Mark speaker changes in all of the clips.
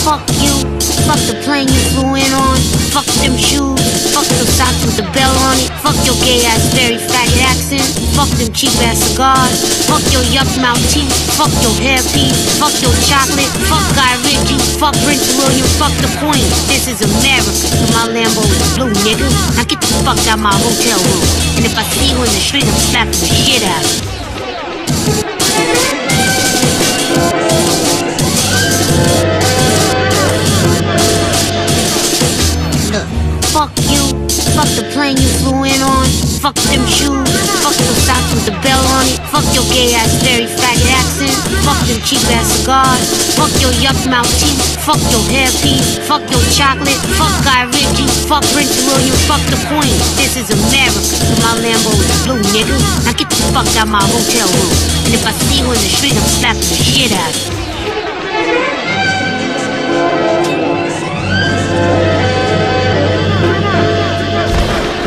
Speaker 1: Fuck you, fuck the plane you flew in on. Fuck them shoes, fuck those socks with the bell on it. Fuck your gay ass, very faggot accent. Fuck them cheap ass cigars. Fuck your yuck mouth teeth, fuck your hairpiece. Fuck your chocolate, fuck Guy Ritchie. Fuck Prince William, fuck the Queen. This is America, and my Lambo is blue, nigga. Now get the fuck out my hotel room. And if I see you in the street, I'm slapping the shit out of you. Fuck you, fuck the plane you flew in on. Fuck them shoes, fuck those socks with the bell on it. Fuck your gay ass, very faggot accent. Fuck them cheap ass cigars. Fuck your yuck mouth teeth, fuck your hairpiece. Fuck your chocolate, fuck Guy Ritchie. Fuck Prince William, fuck the Queen. This is America, and my Lambo is blue, nigga. Now get the fuck out my hotel room. And if I see you in the street, I'm slapping the shit out of you.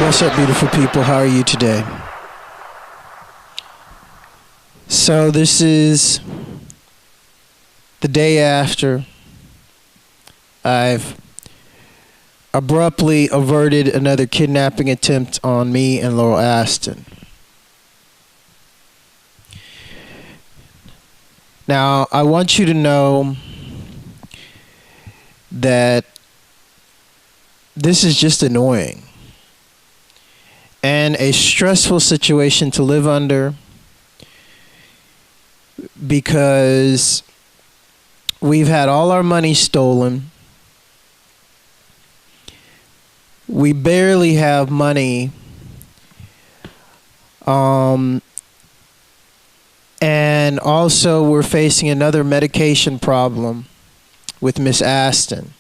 Speaker 2: What's up, beautiful people? How are you today? So this is the day after I've abruptly averted another kidnapping attempt on me and Laurel Aston. Now, I want you to know that this is just annoying and a stressful situation to live under, because we've had all our money stolen. We barely have money. And also we're facing another medication problem with Miss Aston.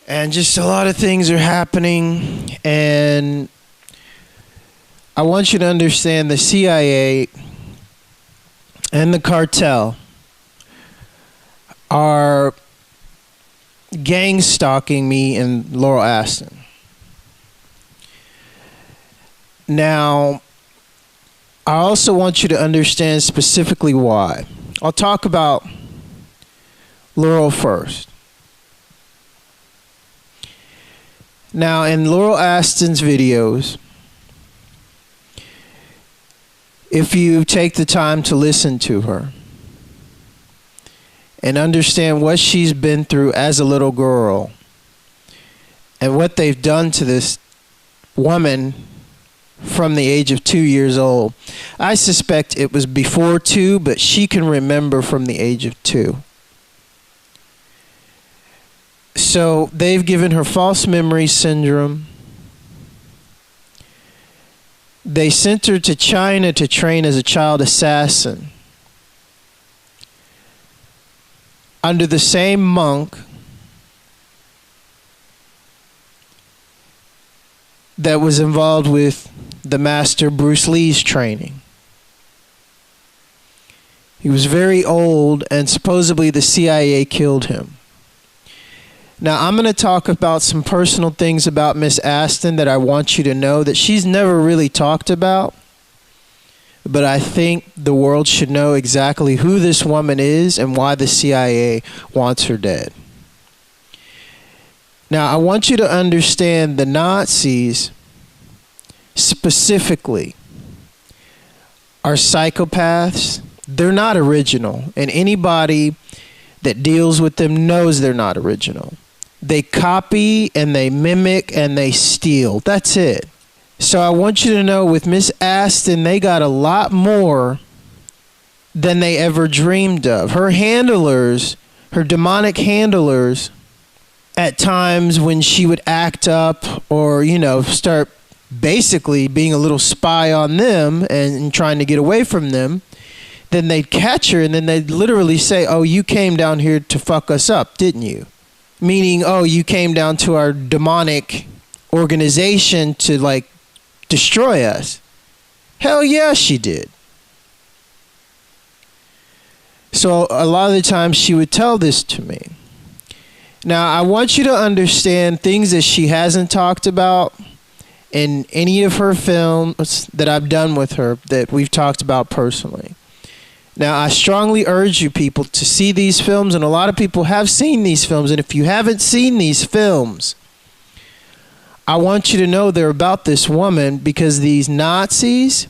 Speaker 2: And just a lot of things are happening, and I want you to understand the CIA and the cartel are gang stalking me and Laurel Aston. Now, I also want you to understand specifically why. I'll talk about Laurel first. Now, in Laurel Aston's videos, if you take the time to listen to her and understand what she's been through as a little girl and what they've done to this woman from the age of 2 years old. I suspect it was before 2, but she can remember from the age of 2. So they've given her false memory syndrome. They sent her to China to train as a child assassin under the same monk that was involved with the master Bruce Lee's training. He was very old, and supposedly the CIA killed him. Now, I'm going to talk about some personal things about Miss Aston that I want you to know that she's never really talked about. But I think the world should know exactly who this woman is and why the CIA wants her dead. Now, I want you to understand the Nazis specifically are psychopaths. They're not original. And anybody that deals with them knows they're not original. They copy and they mimic and they steal. That's it. So I want you to know with Miss Aston, they got a lot more than they ever dreamed of. Her handlers, her demonic handlers, at times when she would act up or, start basically being a little spy on them and trying to get away from them, then they'd catch her and then they'd literally say, "Oh, you came down here to fuck us up, didn't you?" Meaning, "Oh, you came down to our demonic organization to, destroy us." Hell yeah, she did. So a lot of the times she would tell this to me. Now, I want you to understand things that she hasn't talked about in any of her films that I've done with her that we've talked about personally. Now, I strongly urge you people to see these films, and a lot of people have seen these films. And if you haven't seen these films, I want you to know they're about this woman, because these Nazis,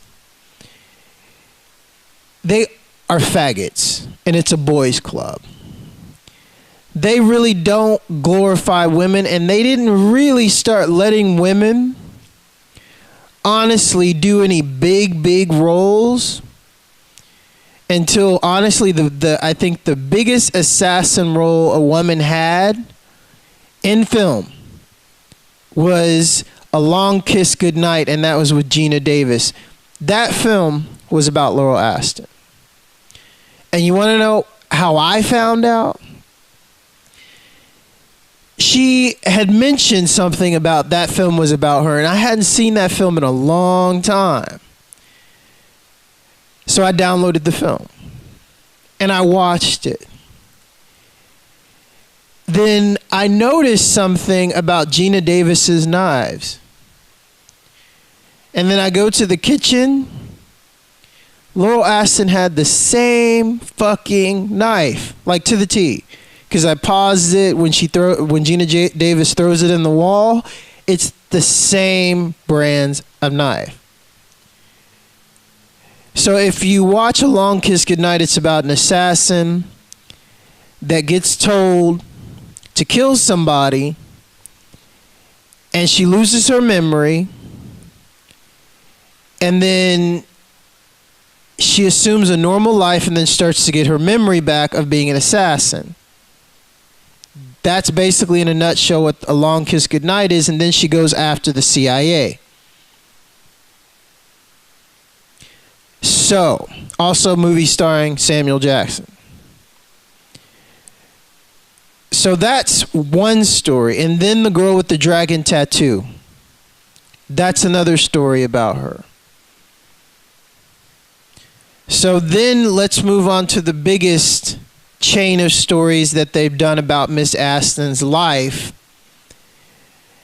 Speaker 2: they are faggots, and it's a boys' club. They really don't glorify women, and they didn't really start letting women honestly do any big roles until, honestly, I think the biggest assassin role a woman had in film was A Long Kiss Goodnight, and that was with Gina Davis. That film was about Laurel Aston. And you want to know how I found out? She had mentioned something about that film was about her, and I hadn't seen that film in a long time. So I downloaded the film, and I watched it. Then I noticed something about Gina Davis's knives. And then I go to the kitchen. Laurel Aston had the same fucking knife, like to the T. Because I paused it when Gina Davis throws it in the wall. It's the same brands of knife. So if you watch A Long Kiss Goodnight, it's about an assassin that gets told to kill somebody, and she loses her memory, and then she assumes a normal life and then starts to get her memory back of being an assassin. That's basically in a nutshell what A Long Kiss Goodnight is, and then she goes after the CIA. So, also a movie starring Samuel Jackson. So that's one story. And then the girl with the dragon tattoo. That's another story about her. So then let's move on to the biggest chain of stories that they've done about Miss Aston's life,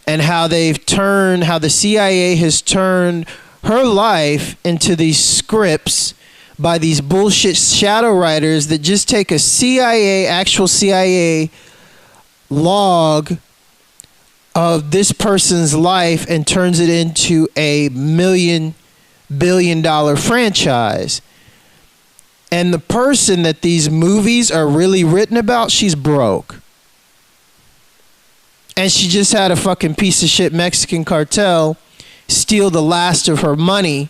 Speaker 2: and how the CIA has turned her life into these scripts by these bullshit shadow writers that just take a actual CIA log of this person's life and turns it into a billion-dollar franchise. And the person that these movies are really written about, she's broke. And she just had a fucking piece of shit Mexican cartel steal the last of her money.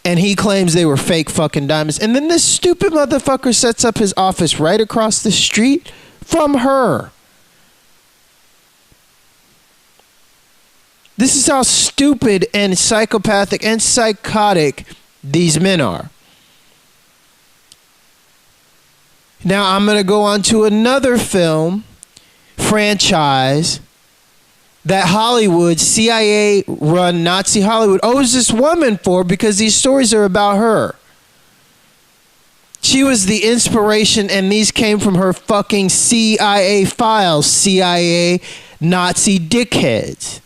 Speaker 2: And he claims they were fake fucking diamonds. And then this stupid motherfucker sets up his office right across the street from her. This is how stupid and psychopathic and psychotic these men are. Now I'm going to go on to another film franchise that Hollywood, CIA-run Nazi Hollywood, owes this woman for, because these stories are about her. She was the inspiration, and these came from her fucking CIA files, CIA Nazi dickheads.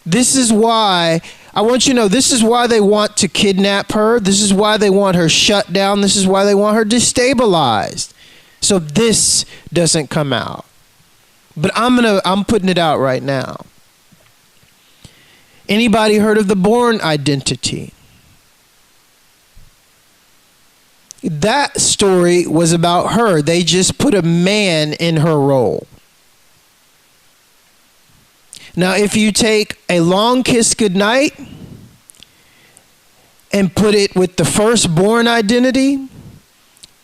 Speaker 2: This is why, I want you to know, this is why they want to kidnap her. This is why they want her shut down. This is why they want her destabilized. So this doesn't come out. But I'm putting it out right now. Anybody heard of the Bourne Identity? That story was about her. They just put a man in her role. Now, if you take A Long Kiss Goodnight and put it with the first Bourne Identity,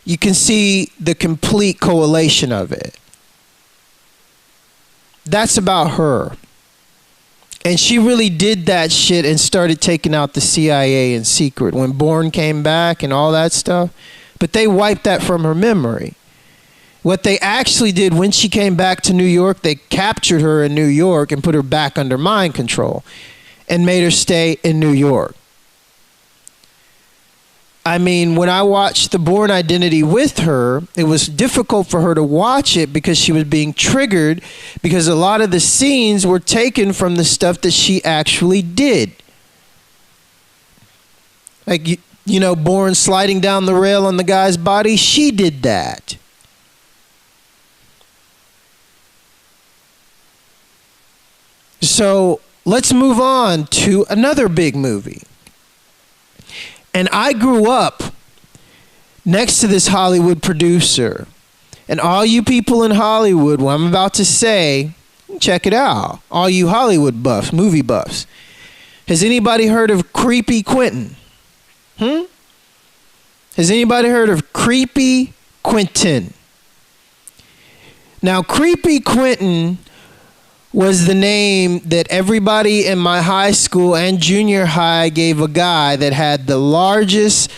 Speaker 2: you can see the complete correlation of it. That's about her. And she really did that shit and started taking out the CIA in secret when Bourne came back and all that stuff. But they wiped that from her memory. What they actually did when she came back to New York, they captured her in New York and put her back under mind control and made her stay in New York. I mean, when I watched The Bourne Identity with her, it was difficult for her to watch it because she was being triggered, because a lot of the scenes were taken from the stuff that she actually did. Like, born sliding down the rail on the guy's body. She did that. So let's move on to another big movie. And I grew up next to this Hollywood producer. And all you people in Hollywood, what I'm about to say, check it out. All you Hollywood buffs, movie buffs. Has anybody heard of Creepy Quentin? Has anybody heard of Creepy Quentin? Now, Creepy Quentin was the name that everybody in my high school and junior high gave a guy that had the largest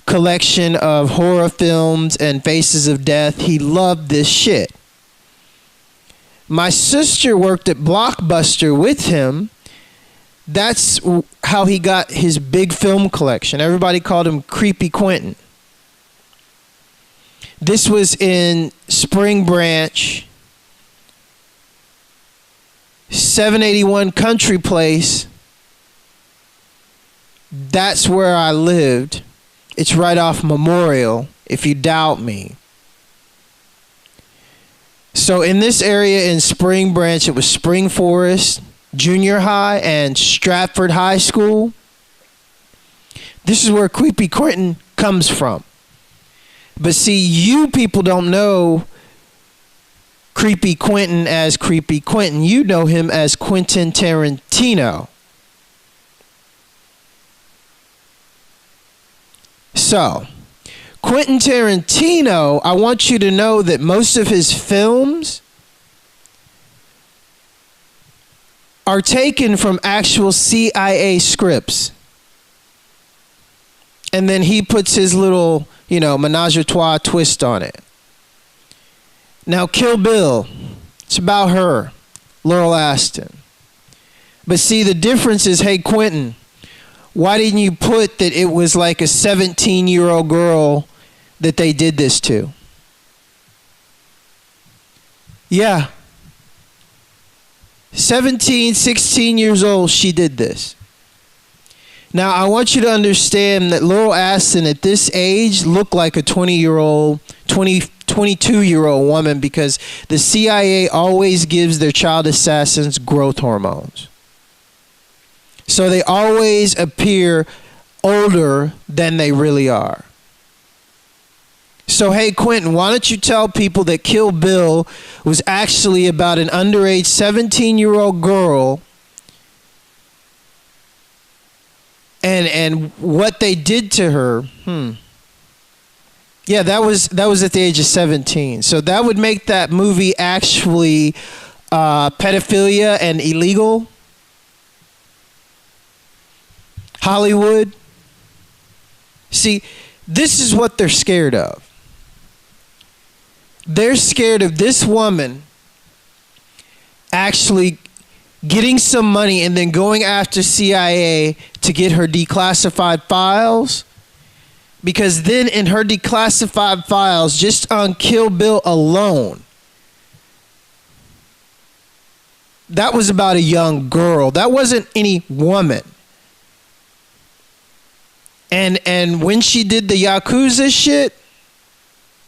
Speaker 2: collection of horror films and Faces of Death. He loved this shit. My sister worked at Blockbuster with him. That's how he got his big film collection. Everybody called him Creepy Quentin. This was in Spring Branch, 781 Country Place. That's where I lived. It's right off Memorial, if you doubt me. So in this area in Spring Branch, it was Spring Forest Junior High and Stratford High School. This is where Creepy Quentin comes from. But see, you people don't know Creepy Quentin as Creepy Quentin. You know him as Quentin Tarantino. So, Quentin Tarantino, I want you to know that most of his films are taken from actual CIA scripts. And then he puts his little, menage a trois twist on it. Now, Kill Bill, it's about her, Laurel Aston. But see, the difference is, hey, Quentin, why didn't you put that it was like a 17-year-old girl that they did this to? Yeah. 17, 16 years old, she did this. Now, I want you to understand that Laurel Aston at this age looked like a 20-year-old, 22-year-old woman because the CIA always gives their child assassins growth hormones. So they always appear older than they really are. So, hey, Quentin, why don't you tell people that Kill Bill was actually about an underage 17-year-old girl and what they did to her? Yeah, that was at the age of 17. So that would make that movie actually pedophilia and illegal. Hollywood. See, this is what they're scared of. They're scared of this woman actually getting some money and then going after CIA to get her declassified files. Because then in her declassified files, just on Kill Bill alone, that was about a young girl. That wasn't any woman. And when she did the Yakuza shit,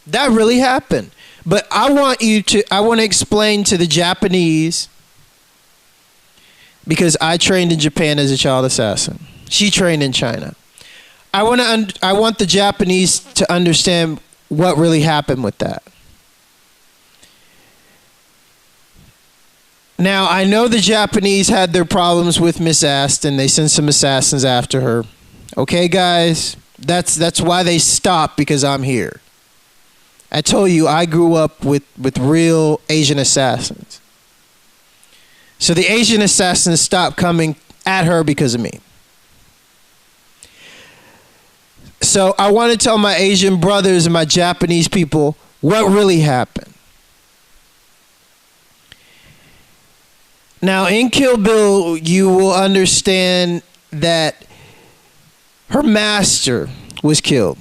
Speaker 2: that really happened. But I want to explain to the Japanese, because I trained in Japan as a child assassin. She trained in China. I want the Japanese to understand what really happened with that. Now, I know the Japanese had their problems with Miss Aston. They sent some assassins after her. Okay, guys? That's why they stopped, because I'm here. I told you I grew up with real Asian assassins. So the Asian assassins stopped coming at her because of me. So I want to tell my Asian brothers and my Japanese people what really happened. Now, in Kill Bill, you will understand that her master was killed.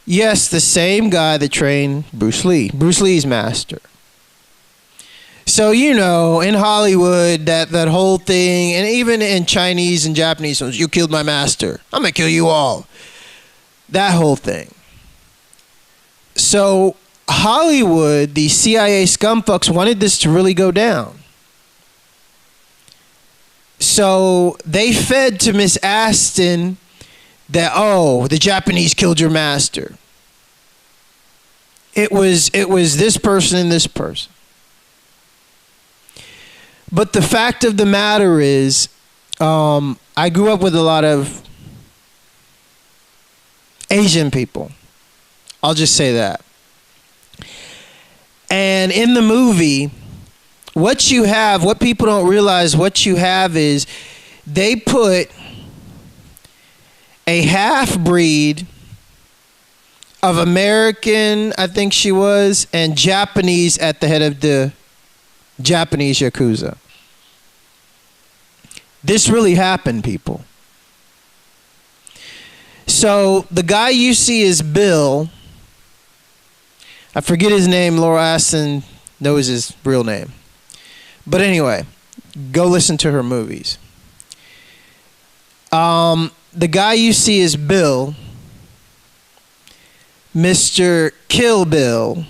Speaker 2: Yes, the same guy that trained Bruce Lee. Bruce Lee's master. So, you know, in Hollywood, that whole thing, and even in Chinese and Japanese films, you killed my master, I'm going to kill you all. That whole thing. So, Hollywood, the CIA scumfucks wanted this to really go down. So, they fed to Miss Aston that, oh, the Japanese killed your master. It was this person and this person. But the fact of the matter is, I grew up with a lot of Asian people. I'll just say that. And in the movie, what people don't realize, what you have is they put a half-breed of American, I think she was, and Japanese at the head of the Japanese Yakuza. This really happened, people. So the guy you see is Bill. I forget his name. Laura Aston knows his real name. But anyway, go listen to her movies. The guy you see is Bill. Mr. Kill Bill.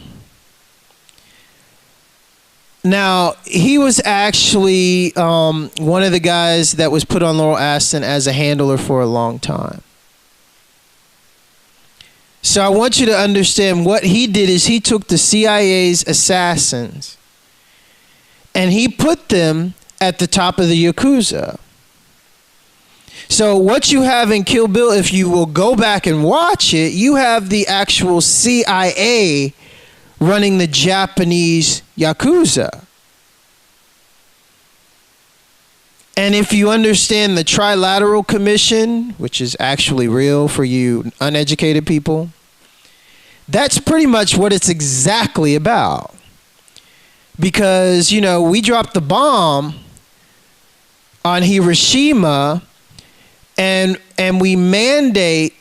Speaker 2: Now, he was actually one of the guys that was put on Laurel Aston as a handler for a long time. So I want you to understand what he did is he took the CIA's assassins and he put them at the top of the Yakuza. So what you have in Kill Bill, if you will go back and watch it, you have the actual CIA running the Japanese Yakuza. And if you understand the Trilateral Commission, which is actually real for you uneducated people, that's pretty much what it's exactly about. Because, you know, we dropped the bomb on Hiroshima and we mandate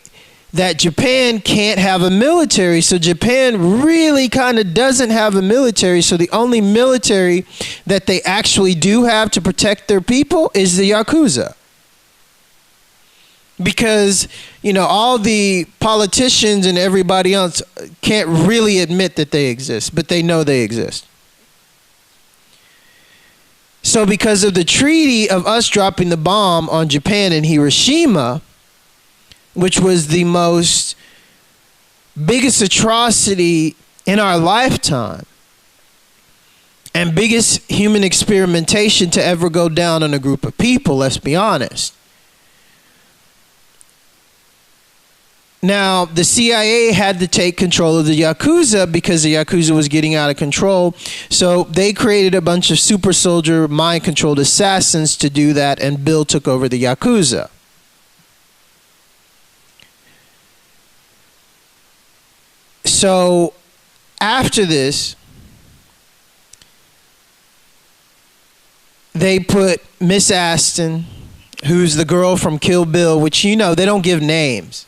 Speaker 2: that Japan can't have a military. So Japan really kind of doesn't have a military. So the only military that they actually do have to protect their people is the Yakuza. Because, you know, all the politicians and everybody else can't really admit that they exist, but they know they exist. So because of the treaty of us dropping the bomb on Japan in Hiroshima, which was the biggest atrocity in our lifetime and biggest human experimentation to ever go down on a group of people, let's be honest. Now, the CIA had to take control of the Yakuza because the Yakuza was getting out of control. So they created a bunch of super soldier mind-controlled assassins to do that, and Bill took over the Yakuza. So after this, they put Miss Aston, who's the girl from Kill Bill, which, you know, they don't give names.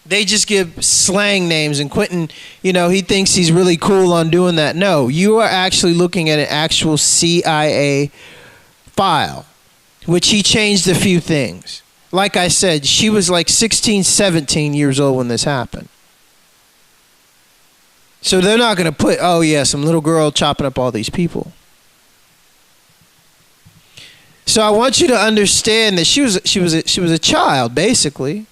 Speaker 2: They just give slang names, and Quentin, you know, he thinks he's really cool on doing that. No, you are actually looking at an actual CIA file, which he changed a few things. Like I said, she was like 16, 17 years old when this happened. So they're not going to put, oh yeah, some little girl chopping up all these people. So I want you to understand that she was a child, basically,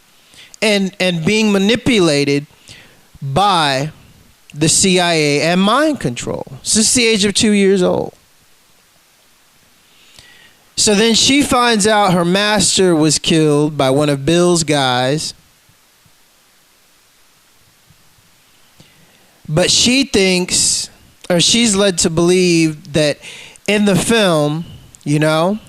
Speaker 2: and being manipulated by the CIA and mind control since the age of 2 years old. So then she finds out her master was killed by one of Bill's guys. But she thinks, or she's led to believe that in the film, you know,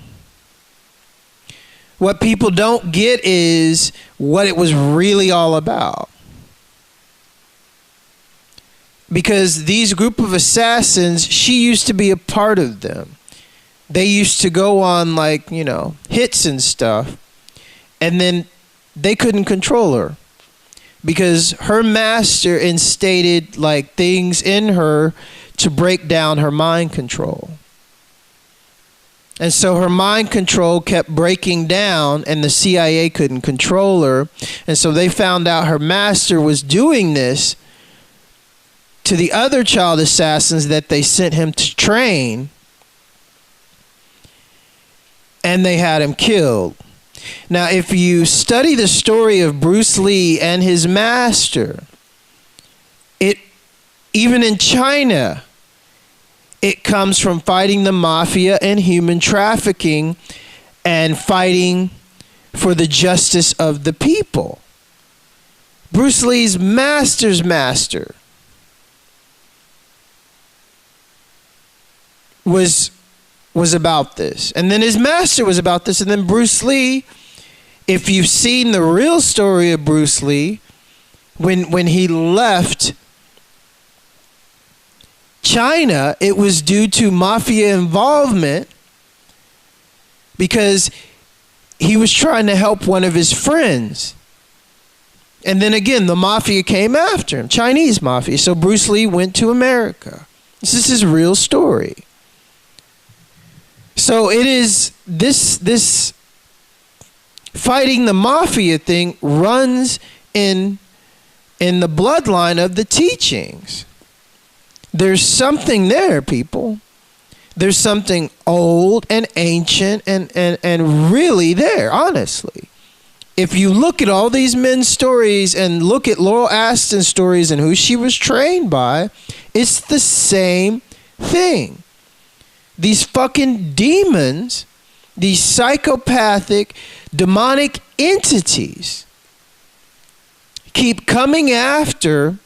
Speaker 2: what people don't get is what it was really all about. Because these group of assassins, she used to be a part of them. They used to go on, like, you know, hits and stuff, and then they couldn't control her because her master instated like things in her to break down her mind control. And so her mind control kept breaking down, and the CIA couldn't control her. And so they found out her master was doing this to the other child assassins that they sent him to train, and they had him killed. Now, if you study the story of Bruce Lee and his master, even in China, it comes from fighting the mafia and human trafficking and fighting for the justice of the people. Bruce Lee's master's master was about this. And then his master was about this. And then Bruce Lee, if you've seen the real story of Bruce Lee, when he left China, it was due to mafia involvement because he was trying to help one of his friends. And then again, the mafia came after him, Chinese mafia. So Bruce Lee went to America. This is his real story. So it is this fighting the mafia thing runs in the bloodline of the teachings. There's something there, people. There's something old and ancient and really there, honestly. If you look at all these men's stories and look at Laurel Aston's stories and who she was trained by, it's the same thing. These fucking demons, these psychopathic, demonic entities keep coming after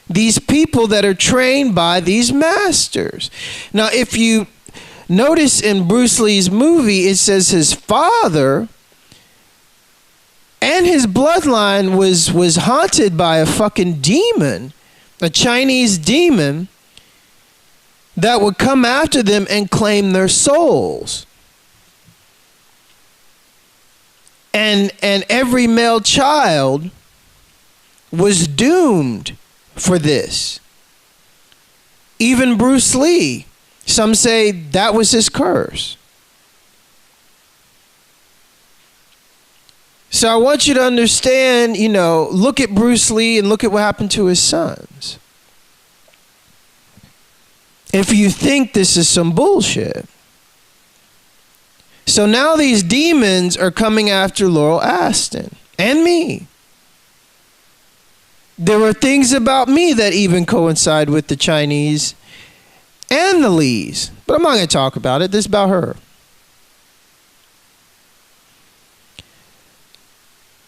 Speaker 2: these people that are trained by these masters. Now, if you notice in Bruce Lee's movie, it says his father and his bloodline was haunted by a fucking demon, a Chinese demon that would come after them and claim their souls. And every male child was doomed for this. Even Bruce Lee, some say that was his curse. So I want you to understand, look at Bruce Lee and look at what happened to his sons. If you think this is some bullshit. So now these demons are coming after Laurel Aston and me. There were things about me that even coincide with the Chinese and the Lees. But I'm not going to talk about it. This is about her.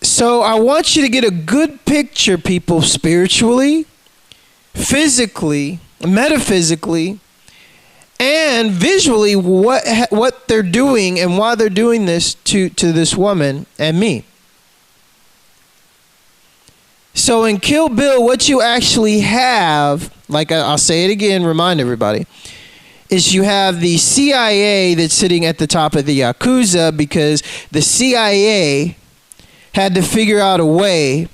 Speaker 2: So I want you to get a good picture, people, spiritually, physically, metaphysically, and visually what they're doing and why they're doing this to this woman and me. So in Kill Bill, what you actually have, like I'll say it again, remind everybody, is you have the CIA that's sitting at the top of the Yakuza because the CIA had to figure out a way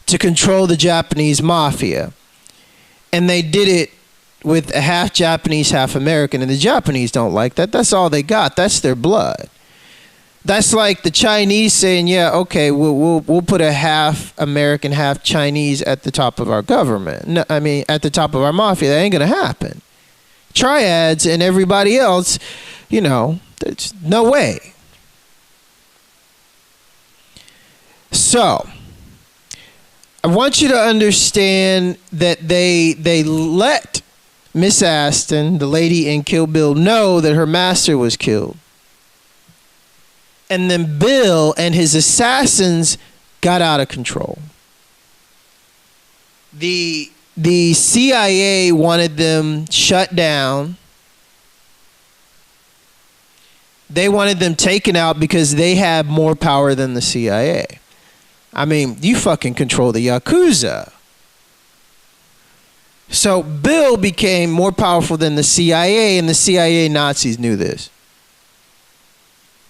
Speaker 2: to control the Japanese mafia. And they did it with a half Japanese, half American. And the Japanese don't like that. That's all they got. That's their blood. That's like the Chinese saying, yeah, okay, we'll put a half American, half Chinese at the top of our government. No, I mean, at the top of our mafia. That ain't going to happen. Triads and everybody else, there's no way. So, I want you to understand that they let Miss Aston, the lady in Kill Bill, know that her master was killed. And then Bill and his assassins got out of control. The CIA wanted them shut down. They wanted them taken out because they had more power than the CIA. I mean, you fucking control the Yakuza. So Bill became more powerful than the CIA, and the CIA Nazis knew this.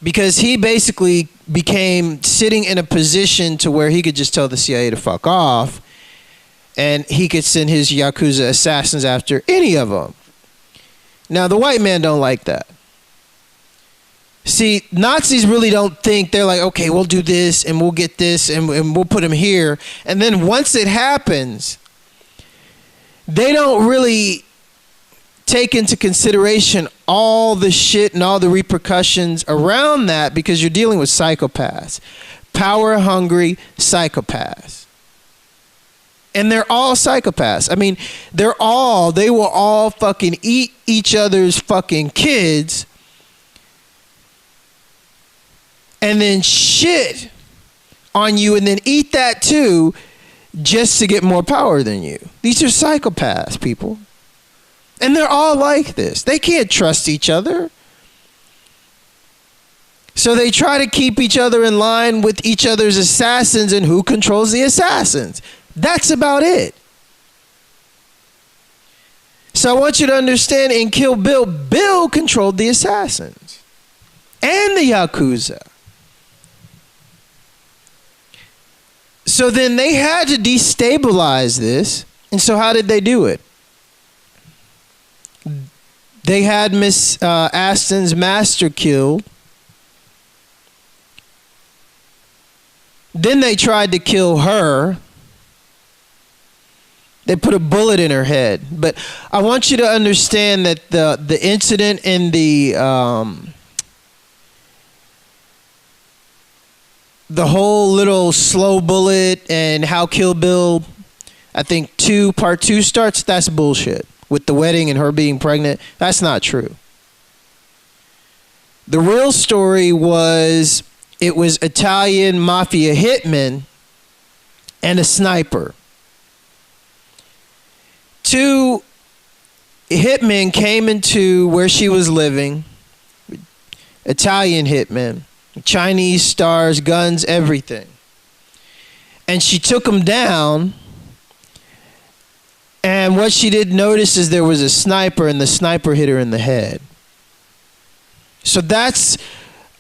Speaker 2: Because he basically became sitting in a position to where he could just tell the CIA to fuck off. and he could send his Yakuza assassins after any of them. Now, the white man don't like that. See, Nazis really don't think. They're like, okay, we'll do this, and we'll get this, and we'll put him here. And then once it happens, they don't really take into consideration all the shit and all the repercussions around that, because you're dealing with psychopaths. Power-hungry psychopaths. And they're all psychopaths. I mean, they will all fucking eat each other's fucking kids and then shit on you and then eat that too just to get more power than you. These are psychopaths, people. And they're all like this. They can't trust each other. So they try to keep each other in line with each other's assassins and who controls the assassins. That's about it. So I want you to understand, in Kill Bill, Bill controlled the assassins and the Yakuza. So then they had to destabilize this. And so how did they do it? They had Miss Aston's master killed. Then they tried to kill her. They put a bullet in her head. But I want you to understand that the incident in the whole little slow bullet and how Kill Bill, I think part 2 starts, that's bullshit. With the wedding and her being pregnant, that's not true. The real story was, it was Italian mafia hitmen and a sniper. 2 hitmen came into where she was living. Italian hitmen. Chinese stars, guns, everything. And she took them down. And what she didn't notice is there was a sniper, and the sniper hit her in the head. So that's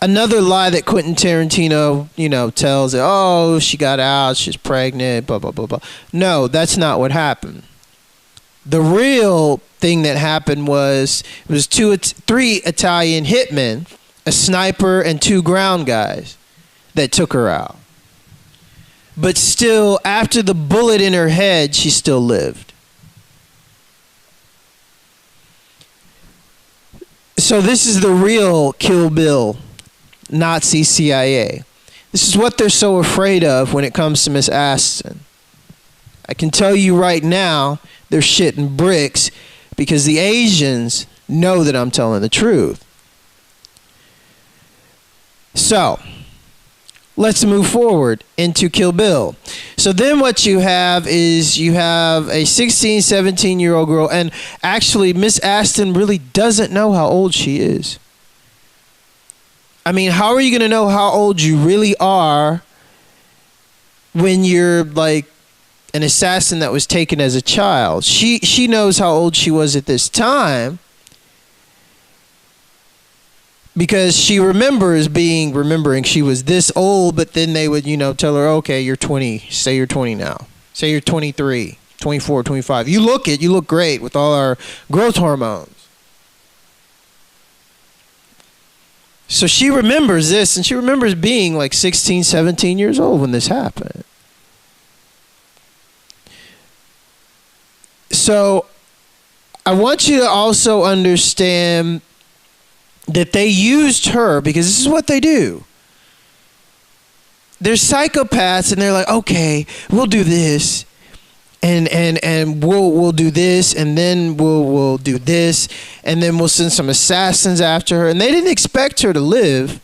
Speaker 2: another lie that Quentin Tarantino, tells. Oh, she got out, she's pregnant, blah, blah, blah, blah. No, that's not what happened. The real thing that happened was, it was 3 Italian hitmen, a sniper, and 2 ground guys that took her out. But still, after the bullet in her head, she still lived. So this is the real Kill Bill, Nazi CIA. This is what they're so afraid of when it comes to Miss Aston. I can tell you right now, they're shitting bricks because the Asians know that I'm telling the truth. So, let's move forward into Kill Bill. So then what you have is, you have a 16, 17-year-old girl, and actually Miss Aston really doesn't know how old she is. I mean, how are you going to know how old you really are when you're like an assassin that was taken as a child? She knows how old she was at this time, because she remembering she was this old, but then they would, tell her, okay, you're 20. Say you're 20 now. Say you're 23, 24, 25. You look great with all our growth hormones. So she remembers this, and she remembers being like 16, 17 years old when this happened. So I want you to also understand that they used her, because this is what they do. They're psychopaths, and they're like, okay, we'll do this, and we'll do this, and then we'll do this, and then we'll send some assassins after her. And they didn't expect her to live,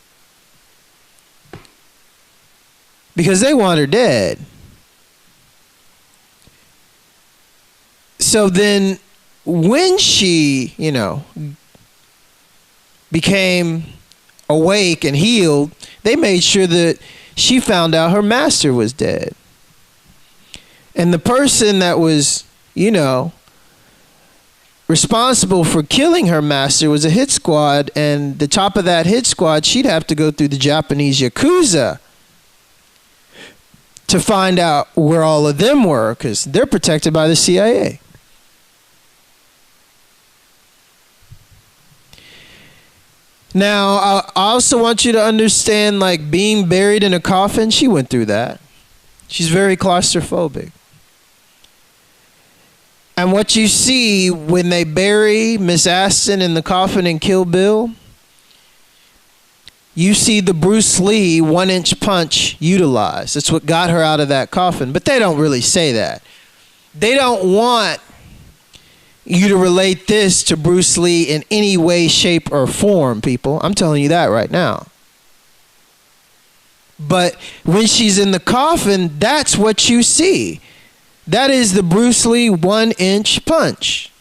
Speaker 2: because they want her dead. So then when she, became awake and healed, they made sure that she found out her master was dead. And the person that was, responsible for killing her master was a hit squad, and the top of that hit squad, she'd have to go through the Japanese Yakuza to find out where all of them were, because they're protected by the CIA. Now, I also want you to understand, like, being buried in a coffin, she went through that. She's very claustrophobic. And what you see when they bury Miss Aston in the coffin in Kill Bill, you see the Bruce Lee 1-inch punch utilized. That's what got her out of that coffin. But they don't really say that. They don't want you to relate this to Bruce Lee in any way, shape, or form, people. I'm telling you that right now. But when she's in the coffin, that's what you see. That is the Bruce Lee 1-inch punch.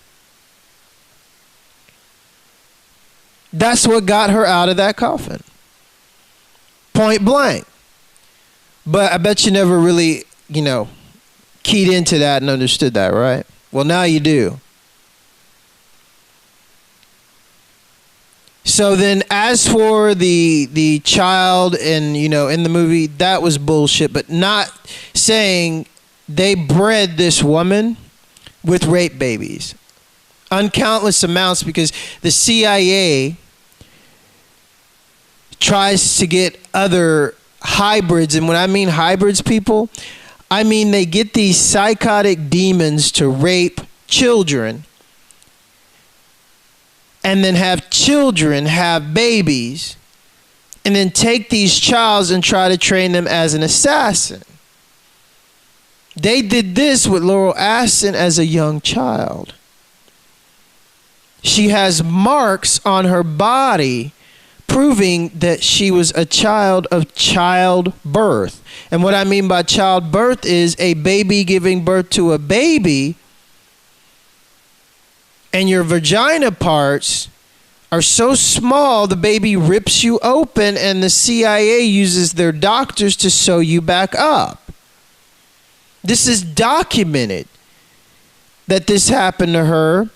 Speaker 2: That's what got her out of that coffin. Point blank. But I bet you never really, keyed into that and understood that, right? Well, now you do. So then, as for the child and, in the movie, that was bullshit. But not saying they bred this woman with rape babies. Uncountless amounts, because the CIA tries to get other hybrids. And when I mean hybrids, people, I mean they get these psychotic demons to rape children and then have children have babies and then take these childs and try to train them as an assassin. They did this with Laurel Aston as a young child. She has marks on her body proving that she was a child of childbirth. And what I mean by childbirth is a baby giving birth to a baby, and your vagina parts are so small the baby rips you open, and the CIA uses their doctors to sew you back up. This is documented that this happened to her.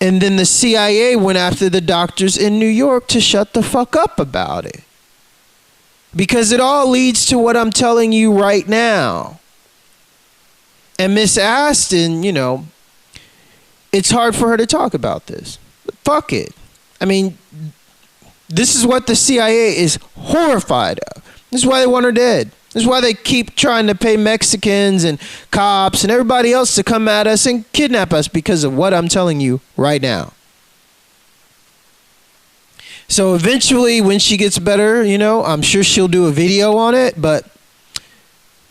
Speaker 2: And then the CIA went after the doctors in New York to shut the fuck up about it. Because it all leads to what I'm telling you right now. And Miss Aston, it's hard for her to talk about this. But fuck it. I mean, this is what the CIA is horrified of. This is why they want her dead. This is why they keep trying to pay Mexicans and cops and everybody else to come at us and kidnap us because of what I'm telling you right now. So eventually, when she gets better, I'm sure she'll do a video on it, but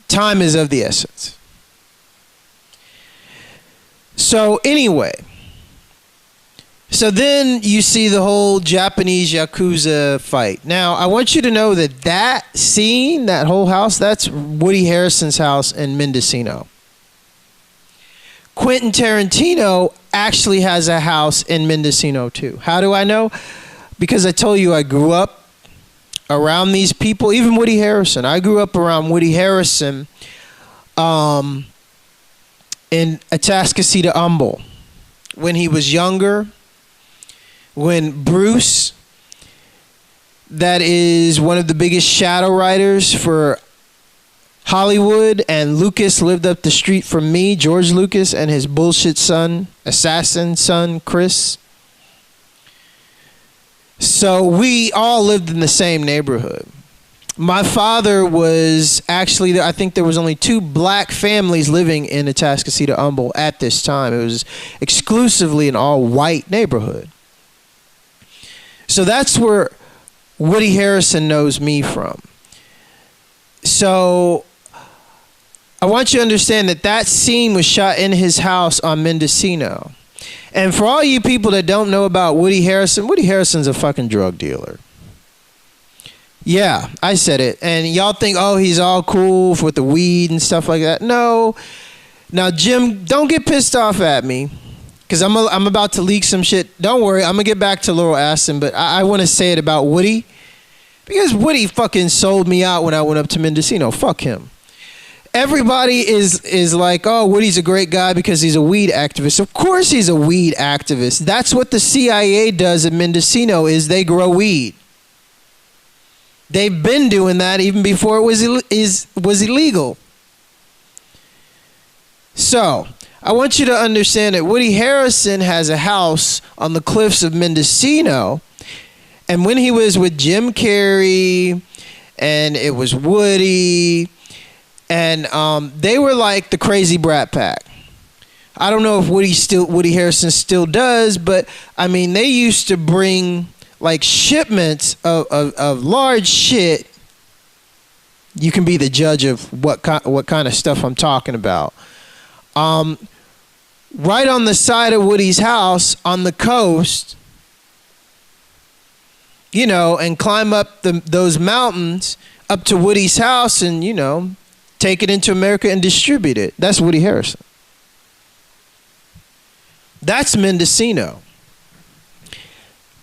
Speaker 2: time is of the essence. So anyway, so then you see the whole Japanese Yakuza fight. Now, I want you to know that scene, that whole house, that's Woody Harrelson's house in Mendocino. Quentin Tarantino actually has a house in Mendocino too. How do I know? Because I told you I grew up around these people, even Woody Harrelson. I grew up around Woody Harrelson in Atascocita, Humble. When he was younger, when Bruce, that is one of the biggest shadow writers for Hollywood, and Lucas lived up the street from me, George Lucas, and his bullshit son, assassin son, Chris. So we all lived in the same neighborhood. My father was actually, I think there was only 2 black families living in Atascocita, Humble at this time. It was exclusively an all-white neighborhood. So that's where Woody Harrelson knows me from. So I want you to understand that scene was shot in his house on Mendocino. And for all you people that don't know about Woody Harrelson's a fucking drug dealer. Yeah, I said it. And y'all think, oh, he's all cool with the weed and stuff like that. No. Now, Jim, don't get pissed off at me, because I'm about to leak some shit. Don't worry, I'm going to get back to Laurel Aston, but I want to say it about Woody. Because Woody fucking sold me out when I went up to Mendocino. Fuck him. Everybody is like, oh, Woody's a great guy because he's a weed activist. Of course he's a weed activist. That's what the CIA does in Mendocino, is they grow weed. They've been doing that even before it was illegal. So, I want you to understand that Woody Harrelson has a house on the cliffs of Mendocino. And when he was with Jim Carrey, and it was Woody, and they were like the crazy Brat Pack. I don't know if Woody Harrelson still does, but I mean, they used to bring like shipments of large shit. You can be the judge of what kind of stuff I'm talking about. Right on the side of Woody's house on the coast, you know, and climb up those mountains up to Woody's house and, you know, take it into America and distribute it. That's Woody Harrelson. That's Mendocino.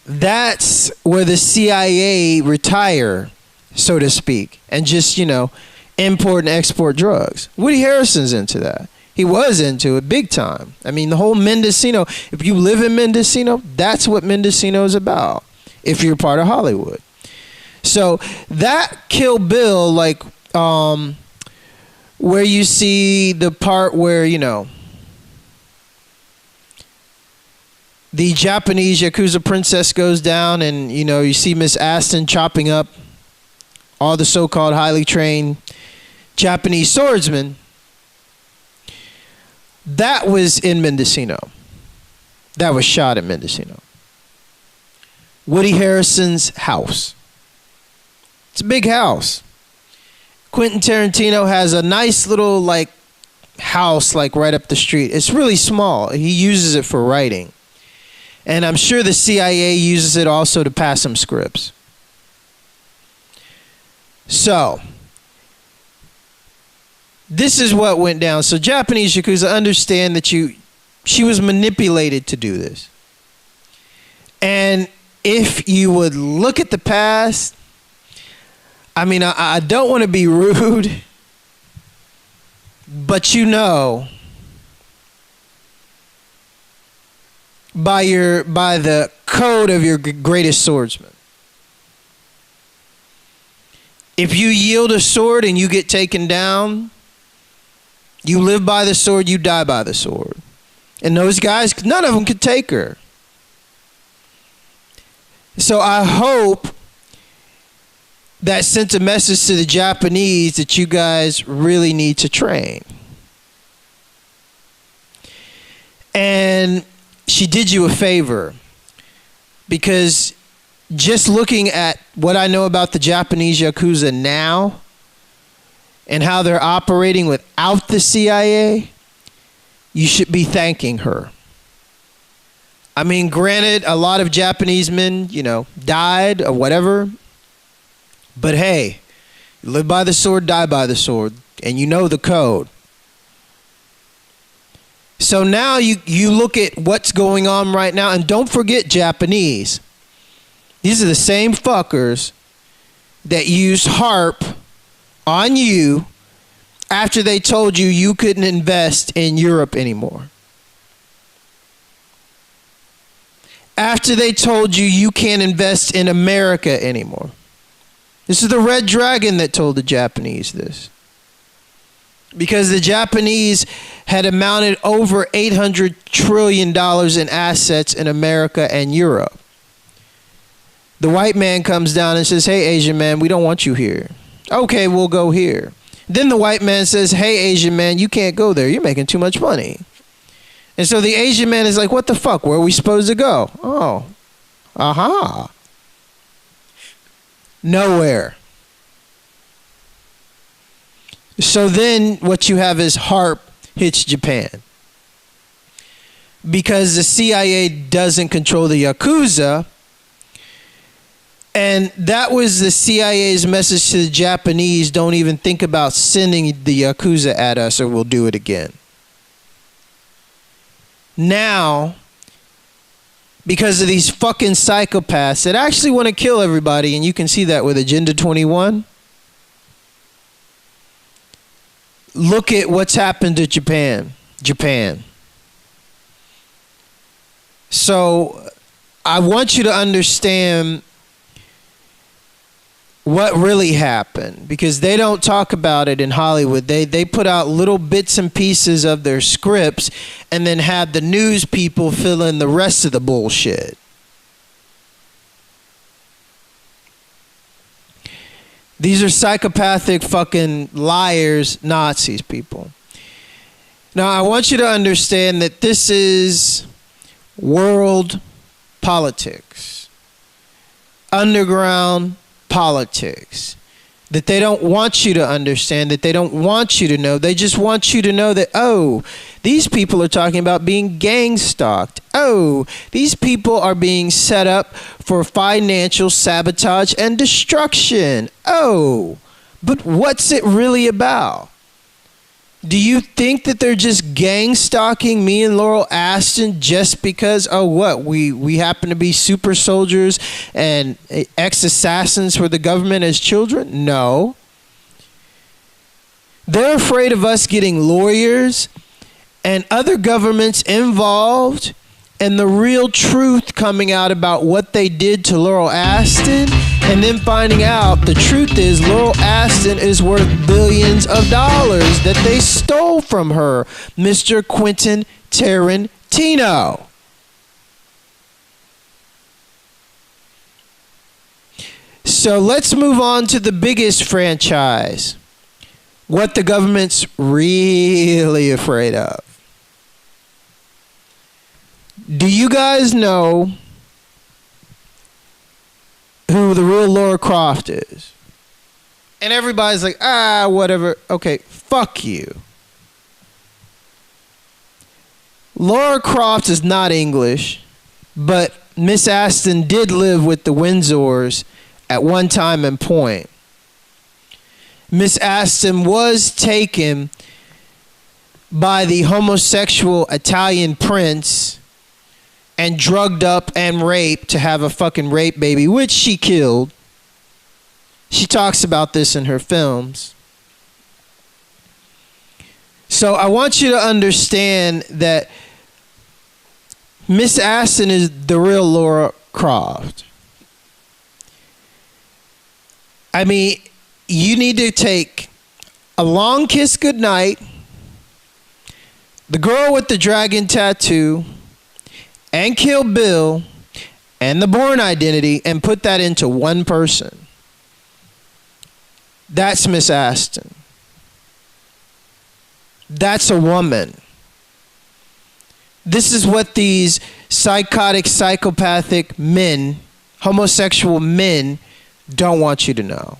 Speaker 2: That's where the CIA retire, so to speak, and just, you know, import and export drugs. Woody Harrelson's into that. He was into it big time. I mean, the whole Mendocino, if you live in Mendocino, that's what Mendocino is about, if you're part of Hollywood. So that Kill Bill, like, where you see the part where, you know, the Japanese Yakuza princess goes down and, you know, you see Miss Aston chopping up all the so-called highly trained Japanese swordsmen. That was in Mendocino. That was shot in Mendocino. Woody Harrelson's house. It's a big house. Quentin Tarantino has a nice little like house like right up the street. It's really small. He uses it for writing. And I'm sure the CIA uses it also to pass some scripts. So, this is what went down. So Japanese Yakuza understand that she was manipulated to do this. And if you would look at the past, I mean, I don't want to be rude, but you know, by the code of your greatest swordsman, if you yield a sword and you get taken down, you live by the sword, you die by the sword. And those guys, none of them could take her. So I hope that sent a message to the Japanese that you guys really need to train. And she did you a favor, because just looking at what I know about the Japanese Yakuza now and how they're operating without the CIA, you should be thanking her. I mean, granted, a lot of Japanese men, you know, died or whatever, but hey, live by the sword, die by the sword, and you know the code. So now you look at what's going on right now, and don't forget Japanese. These are the same fuckers that used HARP on you after they told you you couldn't invest in Europe anymore. After they told you you can't invest in America anymore. This is the Red Dragon that told the Japanese this. Because the Japanese had amounted over $800 trillion in assets in America and Europe. The white man comes down and says, hey, Asian man, we don't want you here. Okay, we'll go here. Then the white man says, hey, Asian man, you can't go there. You're making too much money. And so the Asian man is like, what the fuck? Where are we supposed to go? Oh, aha. Nowhere. So then what you have is HARP hits Japan. Because the CIA doesn't control the Yakuza. And that was the CIA's message to the Japanese: don't even think about sending the Yakuza at us or we'll do it again. Now, because of these fucking psychopaths that actually want to kill everybody, and you can see that with Agenda 21, look at what's happened to Japan. So I want you to understand what really happened, because they don't talk about it in Hollywood. They put out little bits and pieces of their scripts and then have the news people fill in the rest of the bullshit. These are psychopathic fucking liars, Nazis, people. Now, I want you to understand that this is world politics, underground politics, that they don't want you to understand, that they don't want you to know. They just want you to know that, oh, these people are talking about being gang stalked. Oh, these people are being set up for financial sabotage and destruction. Oh, but what's it really about? Do you think that they're just gang stalking me and Laurel Aston just because, oh, what, we happen to be super soldiers and ex-assassins for the government as children? No. They're afraid of us getting lawyers and other governments involved and the real truth coming out about what they did to Laurel Aston, and then finding out the truth is Laurel Aston is worth billions of dollars that they stole from her, Mr. Quentin Tarantino. So let's move on to the biggest franchise. What the government's really afraid of. Do you guys know who the real Lara Croft is? And everybody's like, whatever. Okay, fuck you. Lara Croft is not English, but Miss Aston did live with the Windsors at one time and point. Miss Aston was taken by the homosexual Italian prince and drugged up and raped to have a fucking rape baby, which she killed. She talks about this in her films. So I want you to understand that Miss Aston is the real Lara Croft. I mean, you need to take A Long Kiss Goodnight, The Girl with the Dragon Tattoo, and Kill Bill, and The Bourne Identity, and put that into one person. That's Miss Aston. That's a woman. This is what these psychotic, psychopathic men, homosexual men, don't want you to know.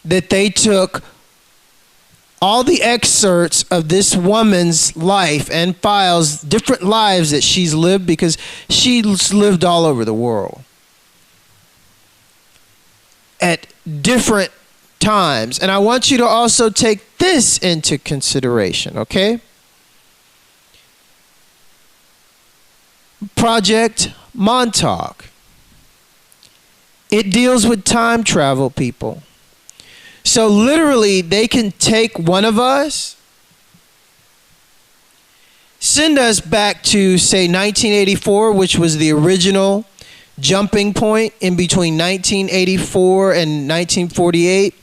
Speaker 2: That they took all the excerpts of this woman's life and files, different lives that she's lived, because she's lived all over the world at different times. And I want you to also take this into consideration, okay? Project Montauk. It deals with time travel, people. So literally, they can take one of us, send us back to, say, 1984, which was the original jumping point in between 1984 and 1948,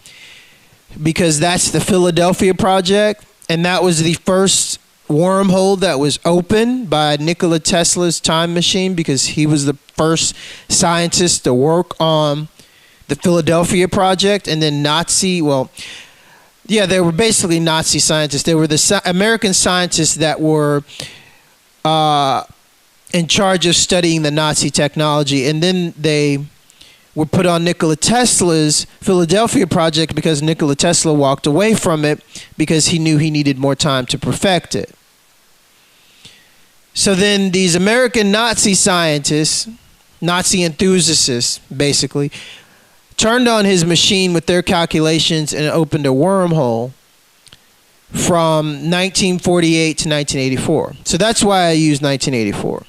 Speaker 2: because that's the Philadelphia Project, and that was the first wormhole that was opened by Nikola Tesla's time machine, because he was the first scientist to work on the Philadelphia Project. And then they were basically Nazi scientists. They were the American scientists that were in charge of studying the Nazi technology. And then they were put on Nikola Tesla's Philadelphia Project because Nikola Tesla walked away from it because he knew he needed more time to perfect it. So then these American Nazi scientists, Nazi enthusiasts basically, turned on his machine with their calculations and opened a wormhole from 1948 to 1984. So that's why I use 1984.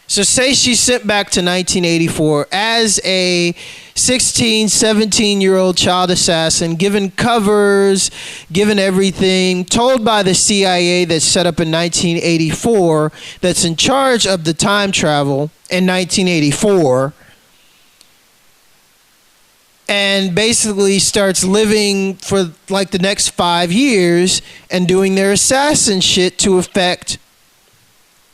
Speaker 2: So say she's sent back to 1984 as a 16, 17-year-old child assassin, given covers, given everything, told by the CIA that's set up in 1984, that's in charge of the time travel in 1984, and basically starts living for like the next 5 years and doing their assassin shit to affect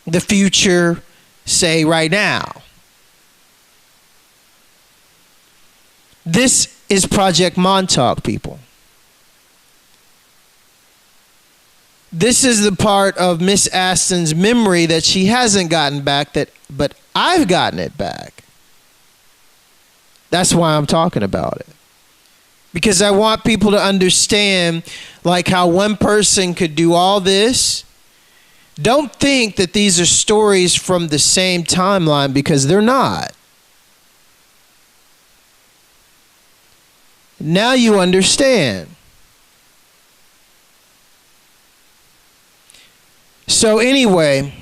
Speaker 2: the future, say right now. This is Project Montauk, people. This is the part of Miss Aston's memory that she hasn't gotten back, but I've gotten it back. That's why I'm talking about it. Because I want people to understand, like, how one person could do all this. Don't think that these are stories from the same timeline, because they're not. Now you understand. So anyway,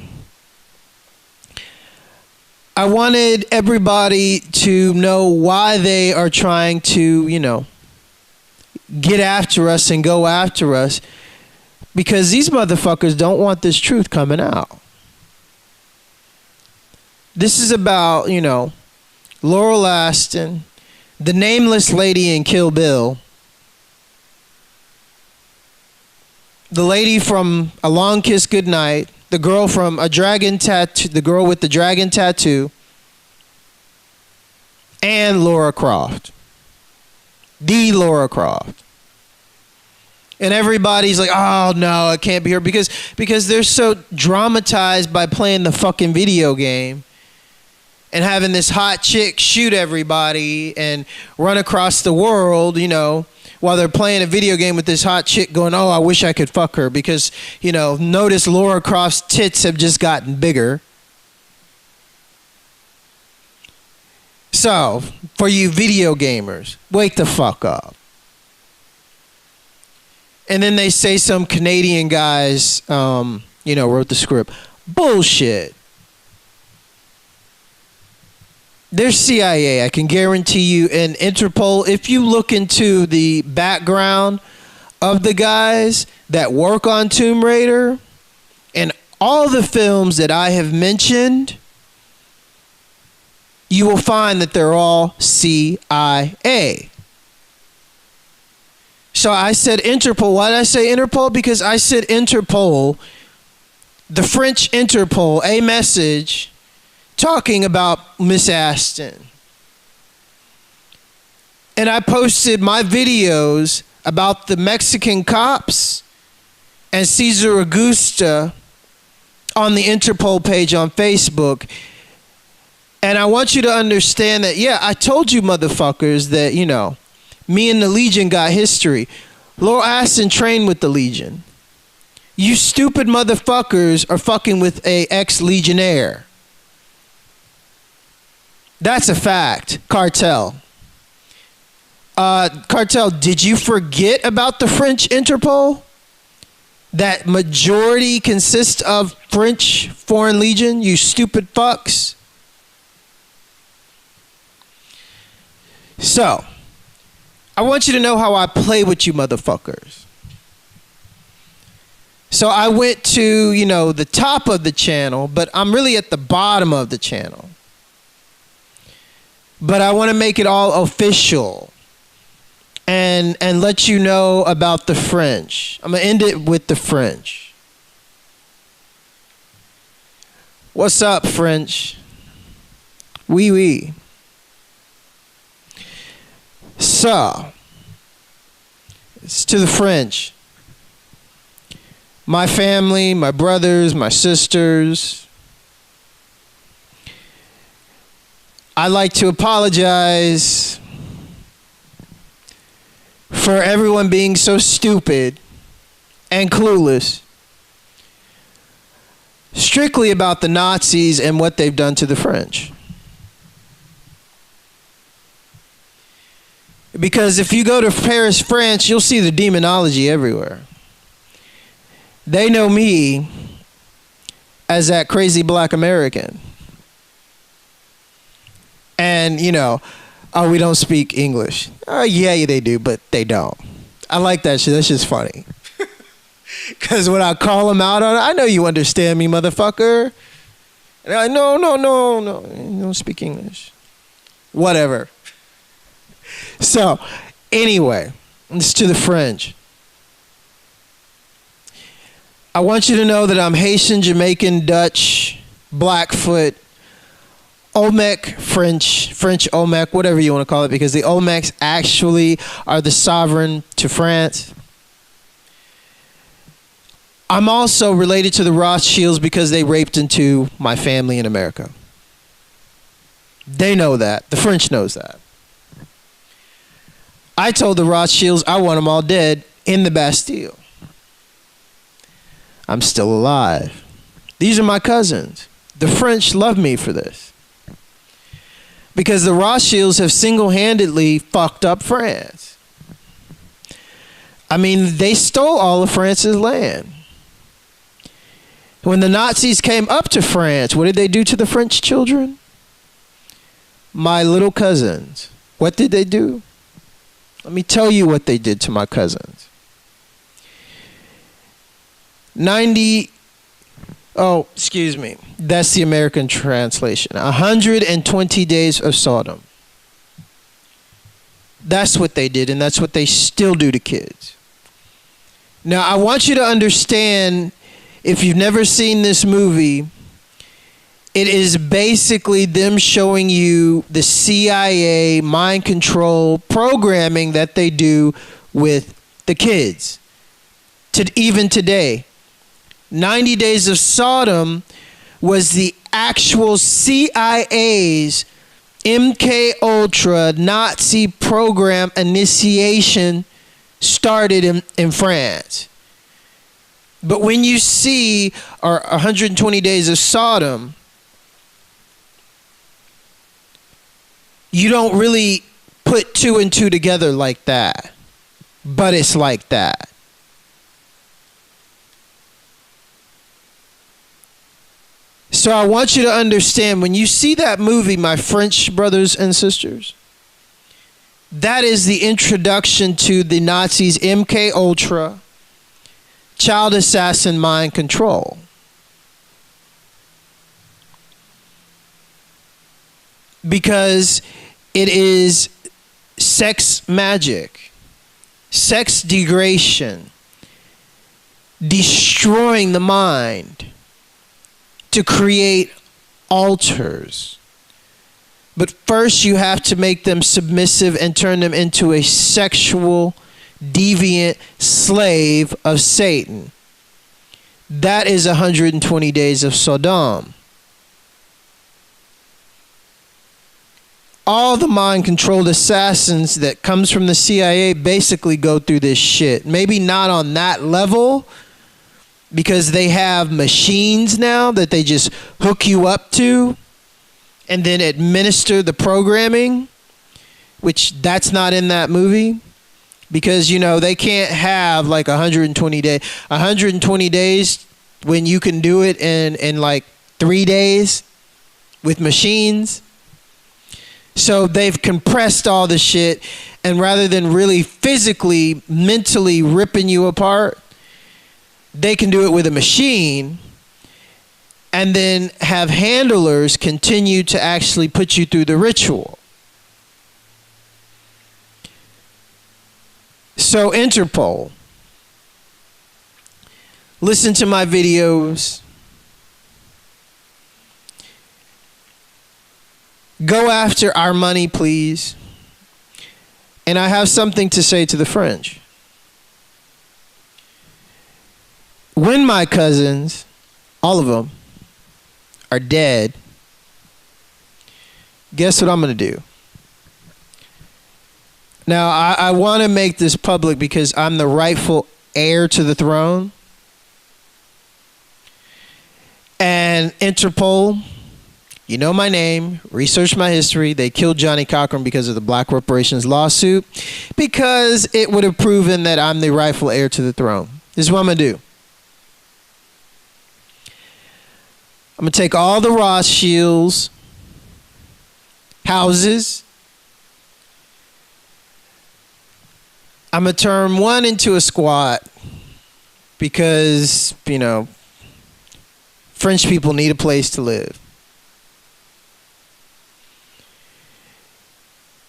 Speaker 2: I wanted everybody to know why they are trying to, get after us and go after us, because these motherfuckers don't want this truth coming out. This is about, Laurel Aston, the nameless lady in Kill Bill, the lady from A Long Kiss Goodnight, the girl from a dragon tattoo, the girl with the dragon tattoo, and Laura Croft. The Laura Croft. And everybody's like, oh no, it can't be her, because they're so dramatized by playing the fucking video game and having this hot chick shoot everybody and run across the world, while they're playing a video game with this hot chick going, oh, I wish I could fuck her, because, notice Laura Croft's tits have just gotten bigger. So, for you video gamers, wake the fuck up. And then they say some Canadian guys, wrote the script. Bullshit. They're CIA, I can guarantee you, and Interpol. If you look into the background of the guys that work on Tomb Raider and all the films that I have mentioned, you will find that they're all CIA. So I said Interpol. Why did I say Interpol? Because I said Interpol, the French Interpol, a message talking about Miss Aston. And I posted my videos about the Mexican cops and Cesar Augusta on the Interpol page on Facebook. And I want you to understand that, yeah, I told you motherfuckers that, me and the Legion got history. Laurel Aston trained with the Legion. You stupid motherfuckers are fucking with a ex-legionnaire. That's a fact. Cartel. Cartel, did you forget about the French Interpol? That majority consists of French Foreign Legion, you stupid fucks? So, I want you to know how I play with you motherfuckers. So I went to, the top of the channel, but I'm really at the bottom of the channel. But I want to make it all official and let you know about the French. I'm going to end it with the French. What's up, French? Oui, oui. So, it's to the French. My family, my brothers, my sisters, I'd like to apologize for everyone being so stupid and clueless, strictly about the Nazis and what they've done to the French. Because if you go to Paris, France, you'll see the demonology everywhere. They know me as that crazy black American. And, we don't speak English. Yeah, they do, but they don't. I like that shit. That's just funny. Because when I call them out on it, I know you understand me, motherfucker. And they're like, no, you don't speak English. Whatever. So, anyway, it's to the French. I want you to know that I'm Haitian, Jamaican, Dutch, Blackfoot, Olmec, French Olmec, whatever you want to call it, because the Olmecs actually are the sovereign to France. I'm also related to the Rothschilds because they raped into my family in America. They know that. The French knows that. I told the Rothschilds I want them all dead in the Bastille. I'm still alive. These are my cousins. The French love me for this. Because the Rothschilds have single-handedly fucked up France. I mean, they stole all of France's land. When the Nazis came up to France, what did they do to the French children? My little cousins. What did they do? Let me tell you what they did to my cousins. 120 days of Sodom. That's what they did, and that's what they still do to kids. Now, I want you to understand, if you've never seen this movie, it is basically them showing you the CIA mind control programming that they do with the kids. Even today. 90 Days of Sodom was the actual CIA's MK Ultra Nazi program initiation started in France. But when you see our 120 Days of Sodom, you don't really put two and two together like that. But it's like that. So I want you to understand, when you see that movie, my French brothers and sisters, that is the introduction to the Nazis' MK Ultra child assassin mind control. Because it is sex magic, sex degradation, destroying the mind to create altars. But first you have to make them submissive and turn them into a sexual, deviant slave of Satan. That is 120 Days of Sodom. All the mind-controlled assassins that comes from the CIA basically go through this shit. Maybe not on that level, because they have machines now that they just hook you up to and then administer the programming, which that's not in that movie. Because, you know, they can't have like 120 days when you can do it in like 3 days with machines. So they've compressed all the shit, and rather than really physically, mentally ripping you apart, they can do it with a machine and then have handlers continue to actually put you through the ritual. So Interpol, listen to my videos. Go after our money, please. And I have something to say to the French. When my cousins, all of them, are dead, guess what I'm going to do? Now, I want to make this public because I'm the rightful heir to the throne. And Interpol, you know my name, research my history. They killed Johnny Cochran because of the black reparations lawsuit, because it would have proven that I'm the rightful heir to the throne. This is what I'm going to do. I'm going to take all the Rothschilds' houses. I'm going to turn one into a squat because, you know, French people need a place to live.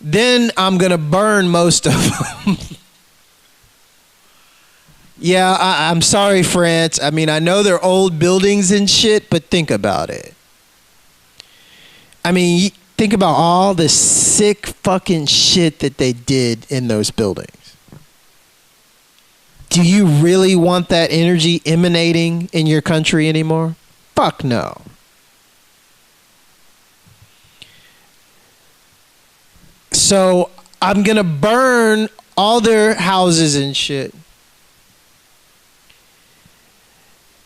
Speaker 2: Then I'm going to burn most of them. Yeah, I'm sorry, France. I mean, I know they're old buildings and shit, but think about it. I mean, think about all the sick fucking shit that they did in those buildings. Do you really want that energy emanating in your country anymore? Fuck no. So I'm going to burn all their houses and shit.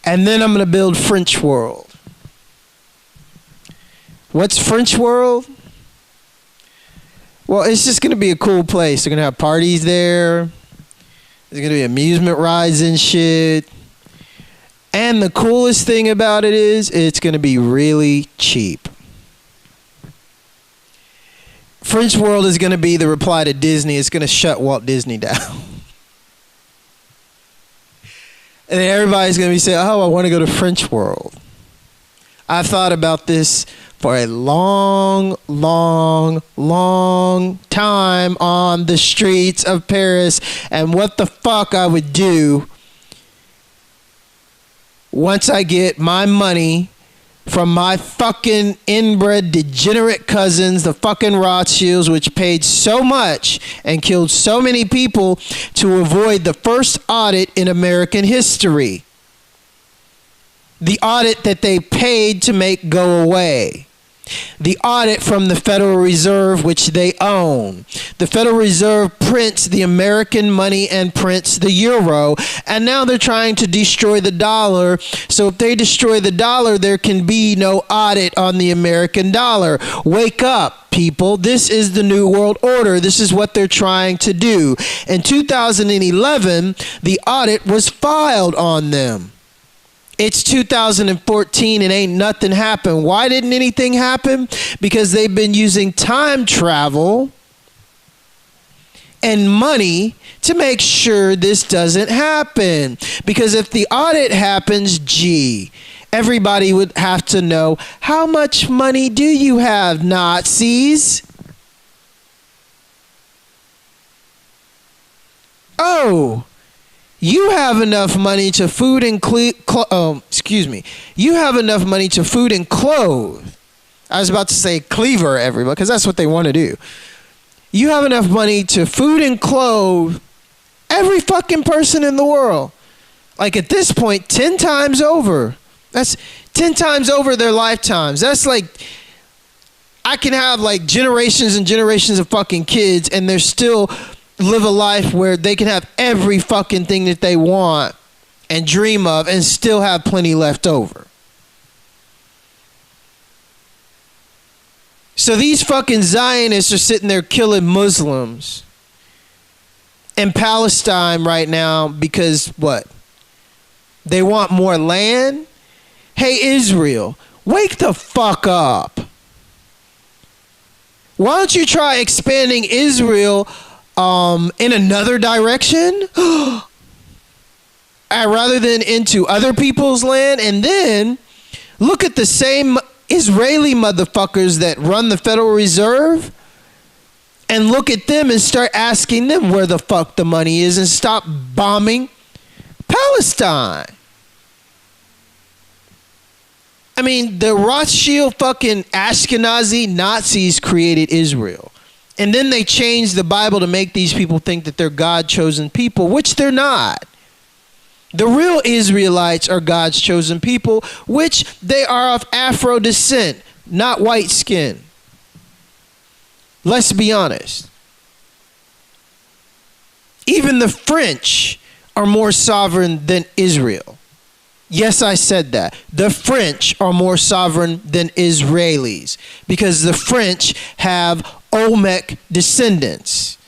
Speaker 2: And then I'm going to build French World. What's French World? Well, it's just going to be a cool place. They're going to have parties there. There's going to be amusement rides and shit. And the coolest thing about it is it's going to be really cheap. French World is going to be the reply to Disney. It's going to shut Walt Disney down. And then everybody's going to be saying, oh, I want to go to French World. I've thought about this for a long, long, long time on the streets of Paris and what the fuck I would do once I get my money from my fucking inbred degenerate cousins, the fucking Rothschilds, which paid so much and killed so many people to avoid the first audit in American history. The audit that they paid to make go away. The audit from the Federal Reserve, which they own. The Federal Reserve prints the American money and prints the euro. And now they're trying to destroy the dollar. So if they destroy the dollar, there can be no audit on the American dollar. Wake up, people. This is the New World Order. This is what they're trying to do. In 2011, the audit was filed on them. It's 2014 and ain't nothing happened. Why didn't anything happen? Because they've been using time travel and money to make sure this doesn't happen. Because if the audit happens, gee, everybody would have to know, how much money do you have, Nazis? Oh, you have enough money to food and You have enough money to food and clothe. I was about to say cleaver everybody, because that's what they want to do. You have enough money to food and clothe every fucking person in the world. Like at this point, 10 times over. That's 10 times over their lifetimes. That's like, I can have like generations and generations of fucking kids and they're still live a life where they can have every fucking thing that they want and dream of and still have plenty left over. So these fucking Zionists are sitting there killing Muslims in Palestine right now because what? They want more land? Hey, Israel, wake the fuck up. Why don't you try expanding Israel in another direction rather than into other people's land? And then look at the same Israeli motherfuckers that run the Federal Reserve and look at them and start asking them where the fuck the money is and stop bombing Palestine. I mean, the Rothschild fucking Ashkenazi Nazis created Israel. And then they changed the Bible to make these people think that they're God-chosen people, which they're not. The real Israelites are God's chosen people, which they are of Afro descent, not white skin. Let's be honest. Even the French are more sovereign than Israel. Yes, I said that. The French are more sovereign than Israelis because the French have Olmec descendants.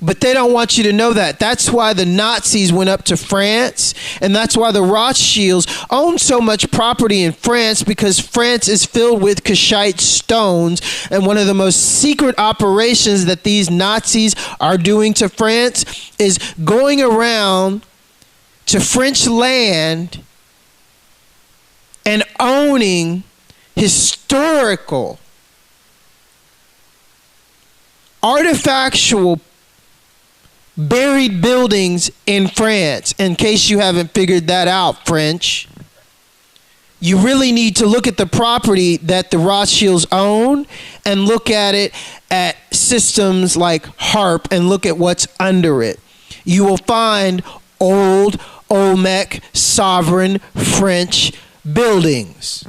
Speaker 2: But they don't want you to know that. That's why the Nazis went up to France, and that's why the Rothschilds own so much property in France, because France is filled with Kishite stones, and one of the most secret operations that these Nazis are doing to France is going around to French land and owning historical artifactual buried buildings in France. In case you haven't figured that out, French, you really need to look at the property that the Rothschilds own and look at it at systems like HARP and look at what's under it. You will find old Olmec sovereign French buildings.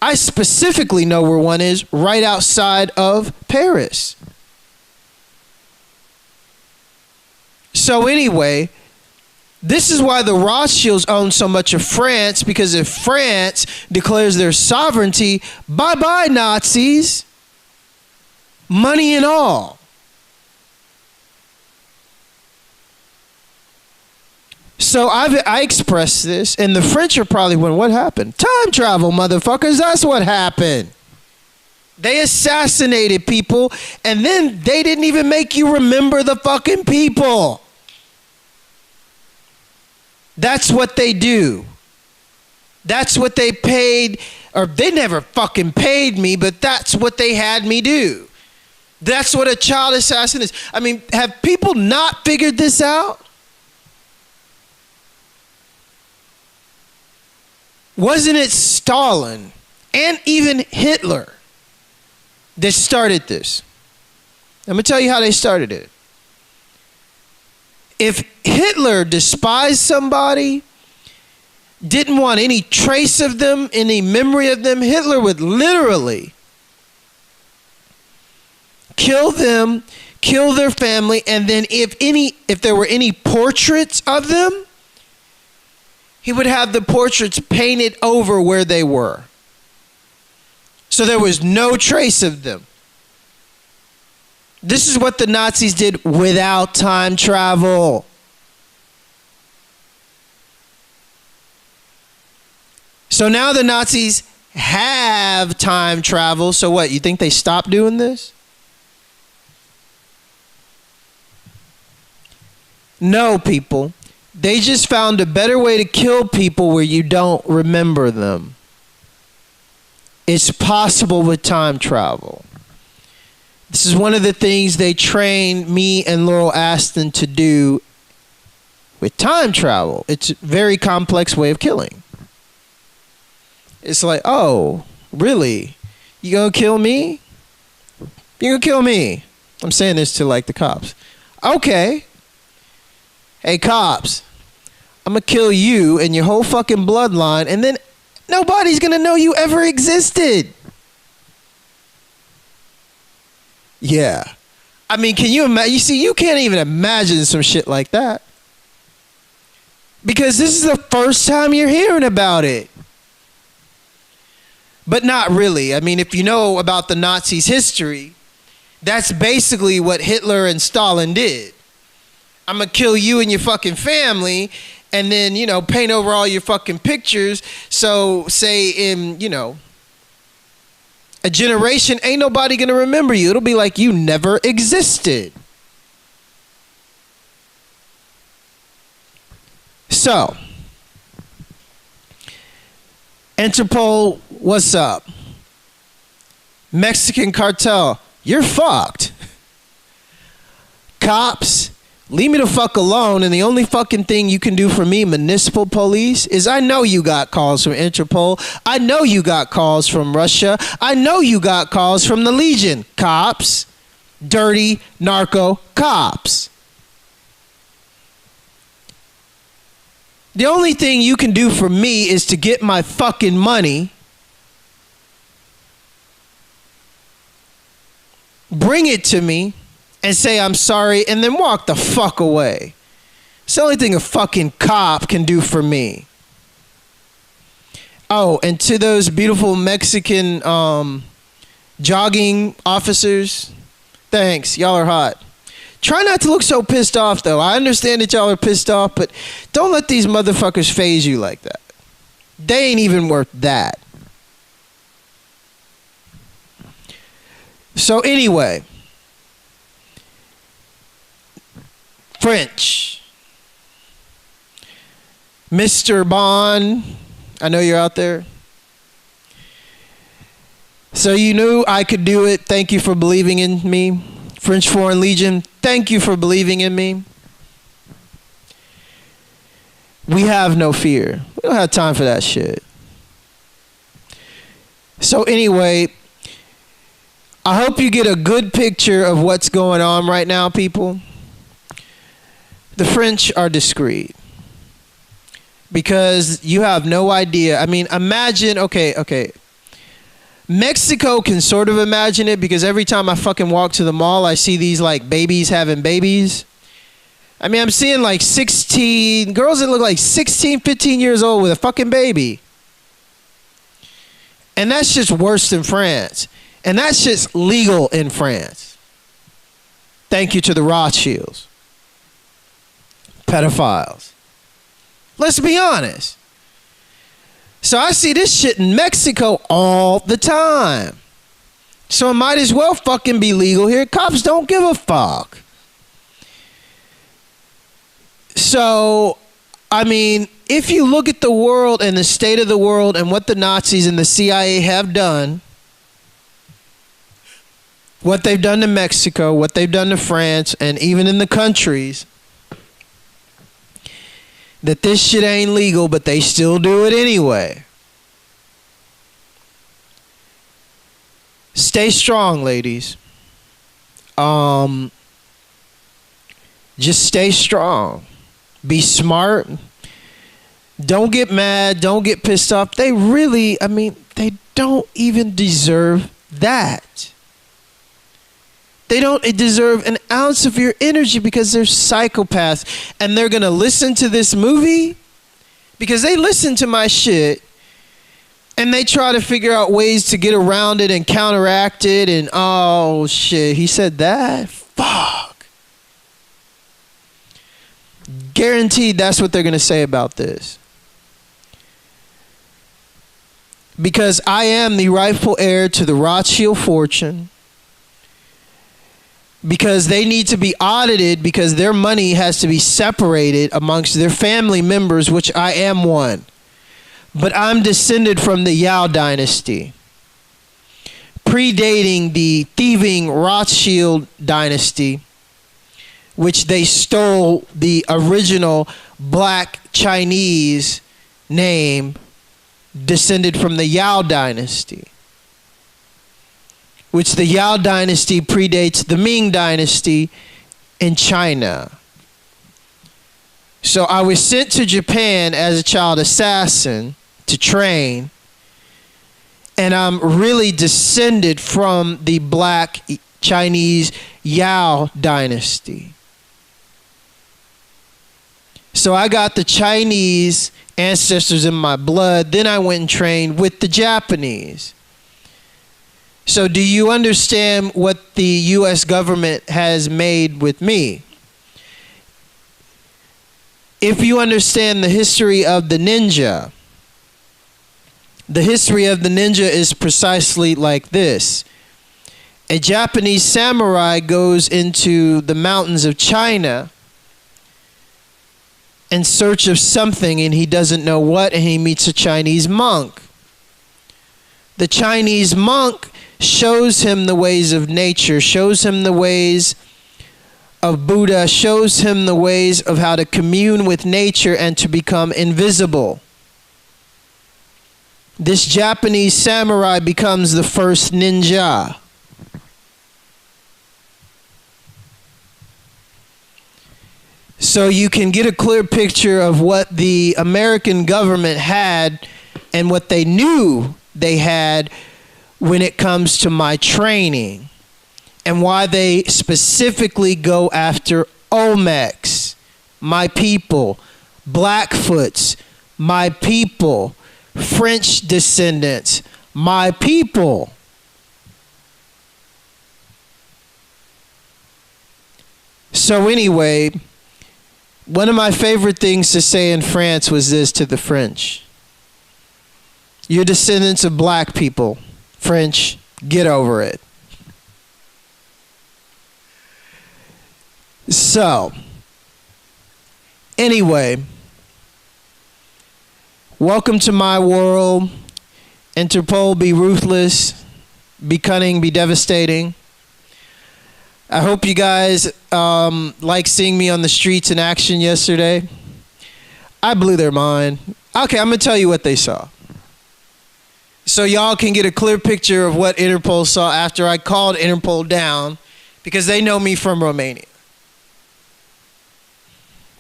Speaker 2: I specifically know where one is, right outside of Paris. So anyway, this is why the Rothschilds own so much of France, because if France declares their sovereignty, bye-bye Nazis, money and all. So I expressed this, and the French are probably wondering, what happened? Time travel, motherfuckers, that's what happened. They assassinated people, and then they didn't even make you remember the fucking people. That's what they do. That's what they paid, or they never fucking paid me, but that's what they had me do. That's what a child assassin is. I mean, have people not figured this out? Wasn't it Stalin and even Hitler that started this? I'm going to tell you how they started it. If Hitler despised somebody, didn't want any trace of them, any memory of them, Hitler would literally kill them, kill their family, and then if there were any portraits of them, he would have the portraits painted over where they were. So there was no trace of them. This is what the Nazis did without time travel. So now the Nazis have time travel. So what, you think they stopped doing this? No, people. They just found a better way to kill people where you don't remember them. It's possible with time travel. This is one of the things they trained me and Laurel Aston to do with time travel. It's a very complex way of killing. It's like, oh, really? You gonna kill me? You gonna kill me? I'm saying this to like the cops. Okay. Hey, cops. I'm gonna kill you and your whole fucking bloodline, and then nobody's gonna know you ever existed. Yeah. I mean, can you imagine? You see, you can't even imagine some shit like that. Because this is the first time you're hearing about it. But not really. I mean, if you know about the Nazis' history, that's basically what Hitler and Stalin did. I'm gonna kill you and your fucking family, and then, you know, paint over all your fucking pictures. So, say in, you know, a generation, ain't nobody gonna remember you. It'll be like you never existed. So, Interpol, what's up? Mexican cartel, you're fucked. Cops, leave me the fuck alone, and the only fucking thing you can do for me, municipal police, is I know you got calls from Interpol. I know you got calls from Russia. I know you got calls from the Legion. Cops. Dirty narco cops. The only thing you can do for me is to get my fucking money, bring it to me, and say I'm sorry, and then walk the fuck away. It's the only thing a fucking cop can do for me. Oh, and to those beautiful Mexican jogging officers, thanks. Y'all are hot. Try not to look so pissed off, though. I understand that y'all are pissed off, but don't let these motherfuckers phase you like that. They ain't even worth that. So anyway, French. Mr. Bond, I know you're out there. So you knew I could do it. Thank you for believing in me. French Foreign Legion, thank you for believing in me. We have no fear. We don't have time for that shit. So anyway, I hope you get a good picture of what's going on right now, people. The French are discreet. Because you have no idea. I mean, imagine, okay. Mexico can sort of imagine it because every time I fucking walk to the mall, I see these like babies having babies. I mean, I'm seeing like 16 girls that look like 16, 15 years old with a fucking baby. And that's just worse than France. And that's just legal in France. Thank you to the Rothschilds. Pedophiles. Let's be honest. So I see this shit in Mexico all the time. So it might as well fucking be legal here. Cops don't give a fuck. So, I mean, if you look at the world and the state of the world and what the Nazis and the CIA have done, what they've done to Mexico, what they've done to France, and even in the countries, that this shit ain't legal, but they still do it anyway. Stay strong, ladies. Just stay strong. Be smart. Don't get mad. Don't get pissed off. They really, I mean, they don't even deserve that. They don't deserve an ounce of your energy because they're psychopaths. And they're going to listen to this movie because they listen to my shit and they try to figure out ways to get around it and counteract it. And, oh, shit, he said that? Fuck. Guaranteed that's what they're going to say about this. Because I am the rightful heir to the Rothschild fortune. Because they need to be audited because their money has to be separated amongst their family members, which I am one. But I'm descended from the Yao dynasty, predating the thieving Rothschild dynasty, which they stole the original black Chinese name, descended from the Yao dynasty. Which the Yao dynasty predates the Ming dynasty in China. So I was sent to Japan as a child assassin to train. And I'm really descended from the black Chinese Yao dynasty. So I got the Chinese ancestors in my blood. Then I went and trained with the Japanese. So do you understand what the U.S. government has made with me? If you understand the history of the ninja is precisely like this. A Japanese samurai goes into the mountains of China in search of something and he doesn't know what, and he meets a Chinese monk. The Chinese monk shows him the ways of nature, shows him the ways of Buddha, shows him the ways of how to commune with nature and to become invisible. This Japanese samurai becomes the first ninja. So you can get a clear picture of what the American government had and what they knew they had when it comes to my training, and why they specifically go after Olmecs, my people, Blackfoots, my people, French descendants, my people. So anyway, one of my favorite things to say in France was this to the French: you're descendants of black people. French, get over it. So, anyway, welcome to my world. Interpol, be ruthless. be cunning, be devastating. I hope you guys like seeing me on the streets in action yesterday. I blew their mind. Okay, I'm going to tell you what they saw, so y'all can get a clear picture of what Interpol saw after I called Interpol down, because they know me from Romania.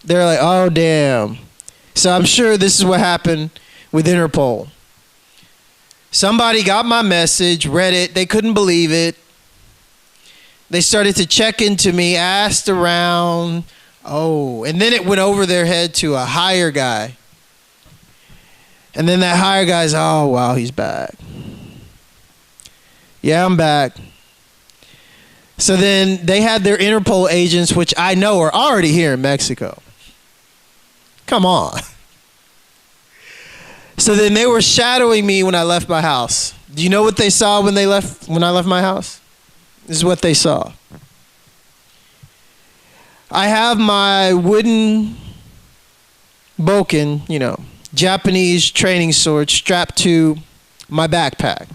Speaker 2: They're like, oh, damn. So I'm sure this is what happened with Interpol. Somebody got my message, read it. They couldn't believe it. They started to check into me, asked around. Oh, and then it went over their head to a higher guy. And then that higher guy's, oh, wow, he's back. Yeah, I'm back. So then they had their Interpol agents, which I know are already here in Mexico. Come on. So then they were shadowing me when I left my house. Do you know what they saw when I left my house? This is what they saw. I have my wooden bokken, Japanese training sword strapped to my backpack,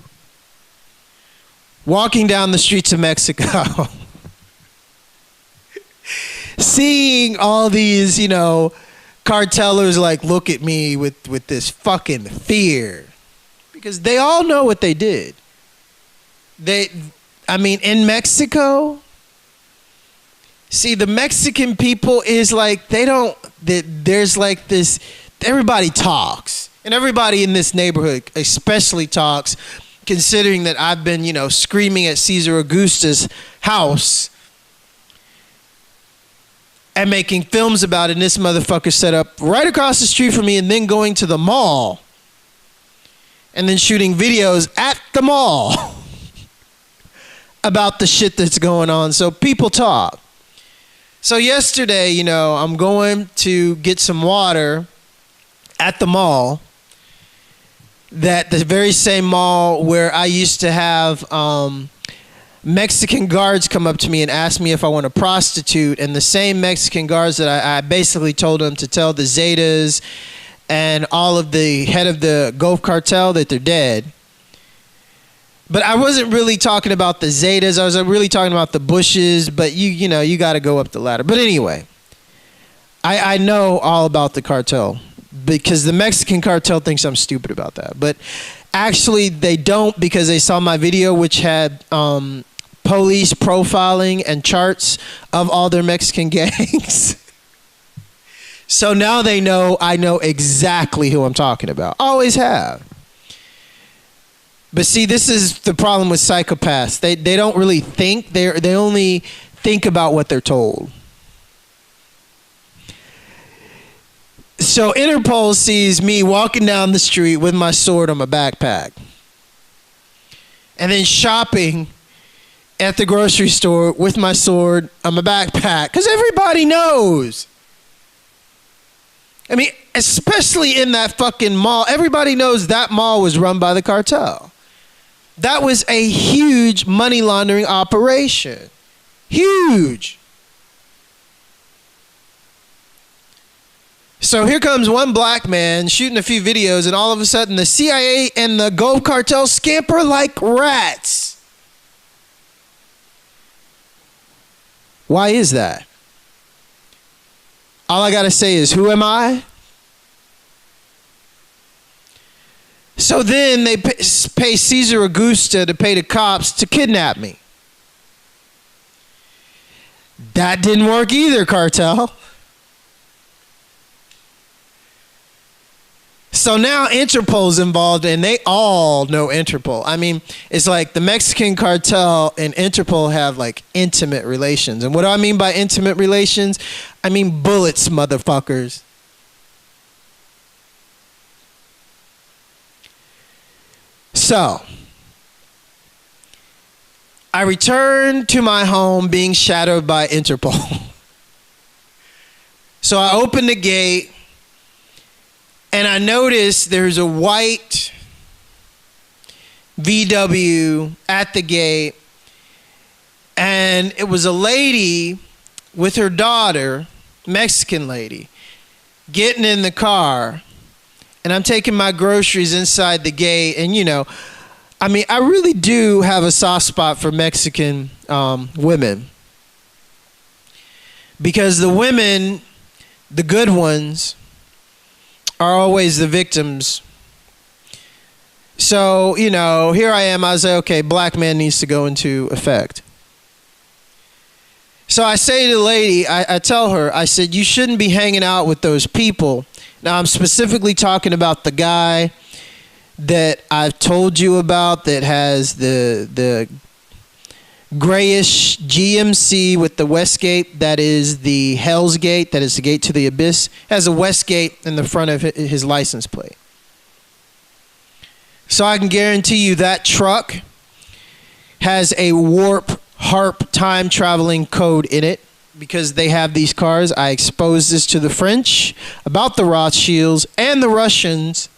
Speaker 2: walking down the streets of Mexico, seeing all these, cartellers like look at me with this fucking fear, because they all know what they did. In Mexico, see, the Mexican people is like, there's like this, everybody talks. And everybody in this neighborhood especially talks, considering that I've been, screaming at Caesar Augusta's house and making films about it. And this motherfucker set up right across the street from me, and then going to the mall and then shooting videos at the mall about the shit that's going on. So people talk. So yesterday, I'm going to get some water at the mall, the very same mall where I used to have Mexican guards come up to me and ask me if I want to prostitute, and the same Mexican guards that I basically told them to tell the Zetas and all of the head of the Gulf Cartel that they're dead. But I wasn't really talking about the Zetas. I was really talking about the Bushes, but you got to go up the ladder. But anyway, I know all about the cartel, because the Mexican cartel thinks I'm stupid about that. But actually they don't, because they saw my video, which had police profiling and charts of all their Mexican gangs. So now they know I know exactly who I'm talking about. Always have. But see, this is the problem with psychopaths. They don't really think. They only think about what they're told. So Interpol sees me walking down the street with my sword on my backpack, and then shopping at the grocery store with my sword on my backpack, because everybody knows. Especially in that fucking mall, everybody knows that mall was run by the cartel. That was a huge money laundering operation. Huge. So here comes one black man shooting a few videos, and all of a sudden the CIA and the Gulf Cartel scamper like rats. Why is that? All I got to say is, who am I? So then they pay Caesar Augusta to pay the cops to kidnap me. That didn't work either, cartel. So now Interpol's involved, and they all know Interpol. It's like the Mexican cartel and Interpol have like intimate relations. And what do I mean by intimate relations? I mean bullets, motherfuckers. So I returned to my home being shadowed by Interpol. So I opened the gate, and I noticed there's a white VW at the gate, and it was a lady with her daughter, Mexican lady, getting in the car, and I'm taking my groceries inside the gate, and I mean, I really do have a soft spot for Mexican women. Because the women, the good ones, are always the victims. So, you know, here I am. I say, okay, black man needs to go into effect. So I say to the lady, I tell her, I said, you shouldn't be hanging out with those people. Now, I'm specifically talking about the guy that I've told you about that has the grayish GMC with the Westgate. That is the Hell's Gate. That is the gate to the abyss. Has a Westgate in the front of his license plate. So I can guarantee you that truck has a warp harp time traveling code in it, because they have these cars. I exposed this to the French about the Rothschilds and the Russians.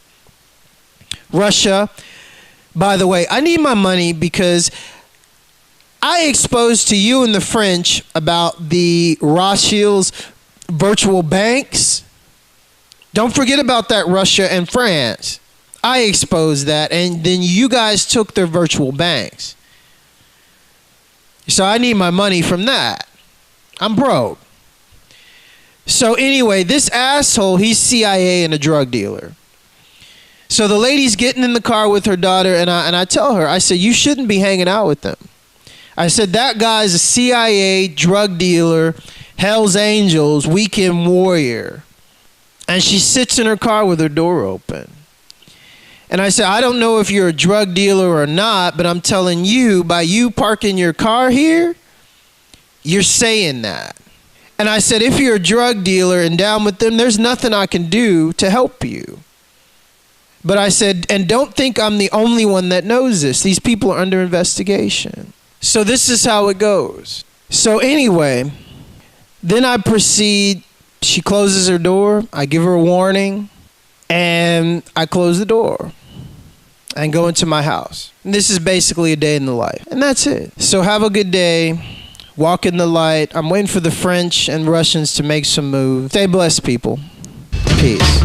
Speaker 2: Russia, by the way, I need my money because I exposed to you and the French about the Rothschilds virtual banks. Don't forget about that, Russia and France. I exposed that, and then you guys took their virtual banks. So I need my money from that. I'm broke. So anyway, this asshole, he's CIA and a drug dealer. So the lady's getting in the car with her daughter, and I tell her, I said, you shouldn't be hanging out with them. I said, that guy's a CIA drug dealer, Hell's Angels, weekend warrior. And she sits in her car with her door open. And I said, I don't know if you're a drug dealer or not, but I'm telling you, by you parking your car here, you're saying that. And I said, if you're a drug dealer and down with them, there's nothing I can do to help you. But I said, and don't think I'm the only one that knows this. These people are under investigation. So this is how it goes. So anyway, then I proceed. She closes her door. I give her a warning. And I close the door and go into my house. And this is basically a day in the life. And that's it. So have a good day. Walk in the light. I'm waiting for the French and Russians to make some moves. Stay blessed, people. Peace.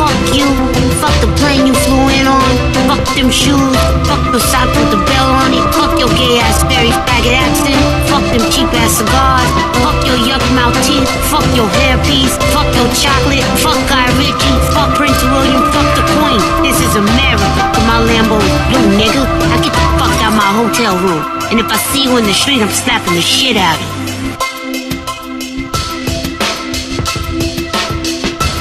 Speaker 1: Fuck you, fuck the plane you flew in on, fuck them shoes, fuck the socks with the bell on it, fuck your gay ass very faggot accent, fuck them cheap ass cigars, fuck your yuck mouth teeth, fuck your hairpiece, fuck your chocolate, fuck Guy Ritchie, fuck Prince William, fuck the Queen. This is America, but my Lambo is blue, nigga. I get the fuck out my hotel room, and if I see you in the street, I'm slapping the shit out of you.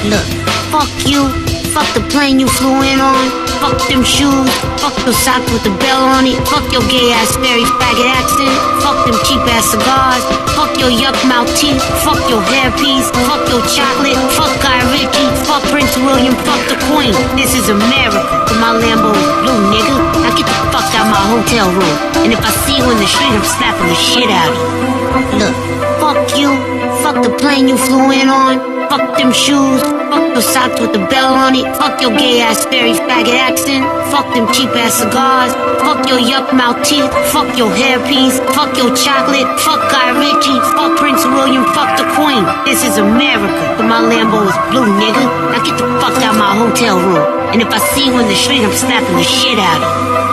Speaker 1: Look, fuck you, fuck the plane you flew in on, fuck them shoes, fuck the socks with the bell on it, fuck your gay ass very faggot accent, fuck them cheap ass cigars, fuck your yuck mouth teeth, fuck your hairpiece, fuck your chocolate, fuck Guy Ritchie, fuck Prince William, fuck the Queen. This is America, but my Lambo is blue, nigga. I get the fuck out my hotel room, and if I see you in the street, I'm slapping the shit out of you. Look, fuck you, fuck the plane you flew in on, fuck them shoes, fuck the socks with the bell on it, fuck your gay ass very faggot accent, fuck them cheap ass cigars, fuck your yuck mouth teeth, fuck your hairpiece, fuck your chocolate, fuck Guy Ritchie, fuck Prince William, fuck the Queen. This is America, but my Lambo is blue, nigga. Now get the fuck out my hotel room, and if I see you in the street, I'm slapping the shit out of you.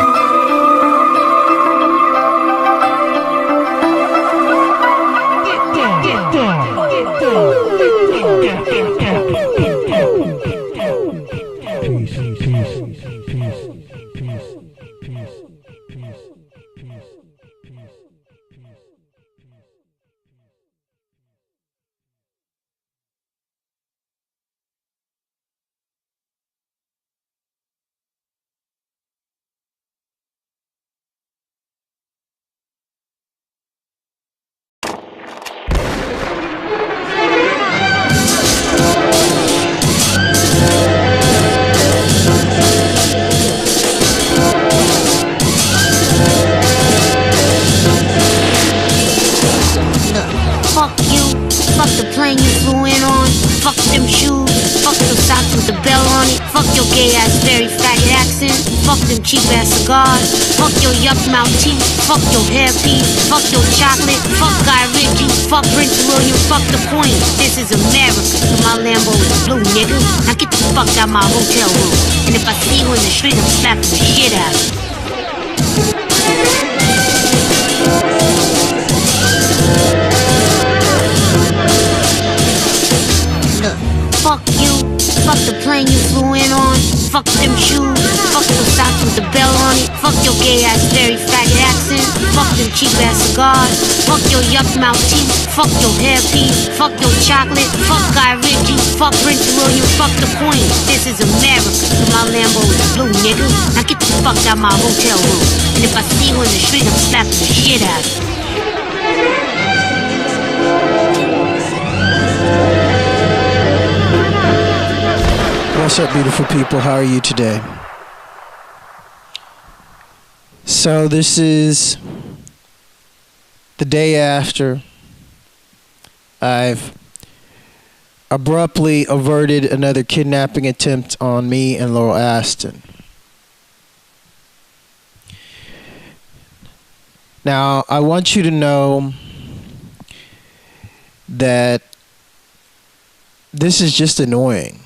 Speaker 1: it. Fuck your gay ass, very faggot accent. Fuck them cheap ass cigars. Fuck your yuck mouth teeth. Fuck your hairpiece. Fuck your chocolate. Fuck Guy Ritchie. Fuck Prince William. Fuck the Queen. This is America. So my Lambo is blue, nigga. Now get the fuck out my hotel room. And if I see you in the street, I'm slapping the shit out of you. Fuck you, fuck the plane you flew in on, fuck them shoes, fuck those socks with the bell on it, fuck your gay ass, very faggot accent, fuck them cheap ass cigars, fuck your yuck mouth teeth, fuck your hairpiece, fuck your chocolate, fuck Guy Ritchie, fuck Prince William, fuck the Queen. This is America, so my Lambo is blue, nigga. Now get the fuck out my hotel room. And if I see you in the street, I'm slapping the shit out of you.
Speaker 2: What's up, beautiful people? How are you today? So this is the day after I've abruptly averted another kidnapping attempt on me and Laurel Aston. Now, I want you to know that this is just annoying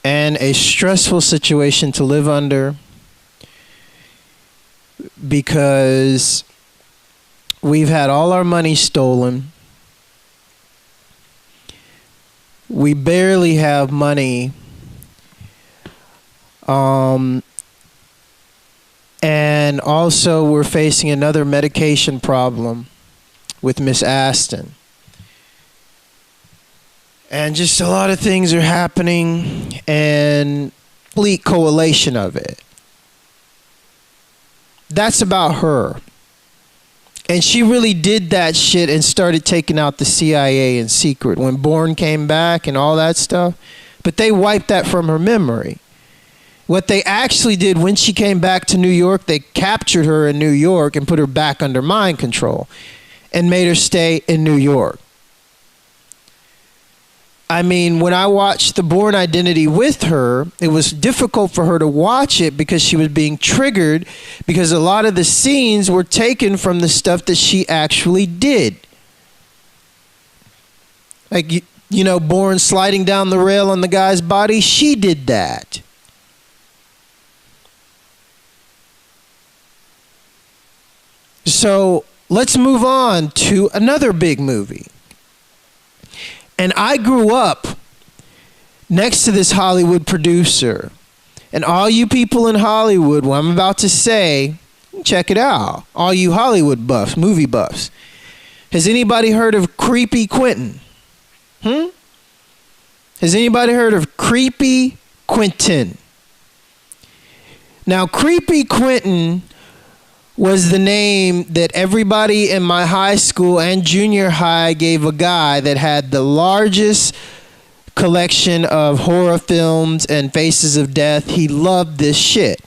Speaker 2: and a stressful situation to live under, because we've had all our money stolen. We barely have money. And also we're facing another medication problem with Miss Aston. And just a lot of things are happening, and complete correlation of it. That's about her. And she really did that shit and started taking out the CIA in secret when Bourne came back and all that stuff. But they wiped that from her memory. What they actually did when she came back to New York, they captured her in New York and put her back under mind control and made her stay in New York. I mean, when I watched The Bourne Identity with her, it was difficult for her to watch it because she was being triggered, because a lot of the scenes were taken from the stuff that she actually did. Like, you know, Bourne sliding down the rail on the guy's body, she did that. So let's move on to another big movie. And I grew up next to this Hollywood producer. And all you people in Hollywood, what I'm about to say, check it out. All you Hollywood buffs, movie buffs. Has anybody heard of Creepy Quentin? Has anybody heard of Creepy Quentin? Now, Creepy Quentin was the name that everybody in my high school and junior high gave a guy that had the largest collection of horror films and Faces of Death. He loved this shit.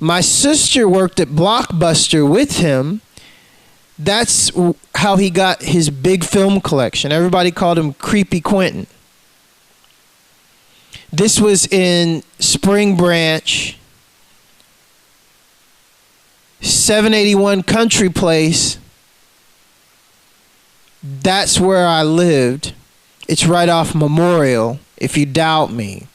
Speaker 2: My sister worked at Blockbuster with him. That's how he got his big film collection. Everybody called him Creepy Quentin. This was in Spring Branch, 781 Country Place. That's where I lived. It's right off Memorial, if you doubt me.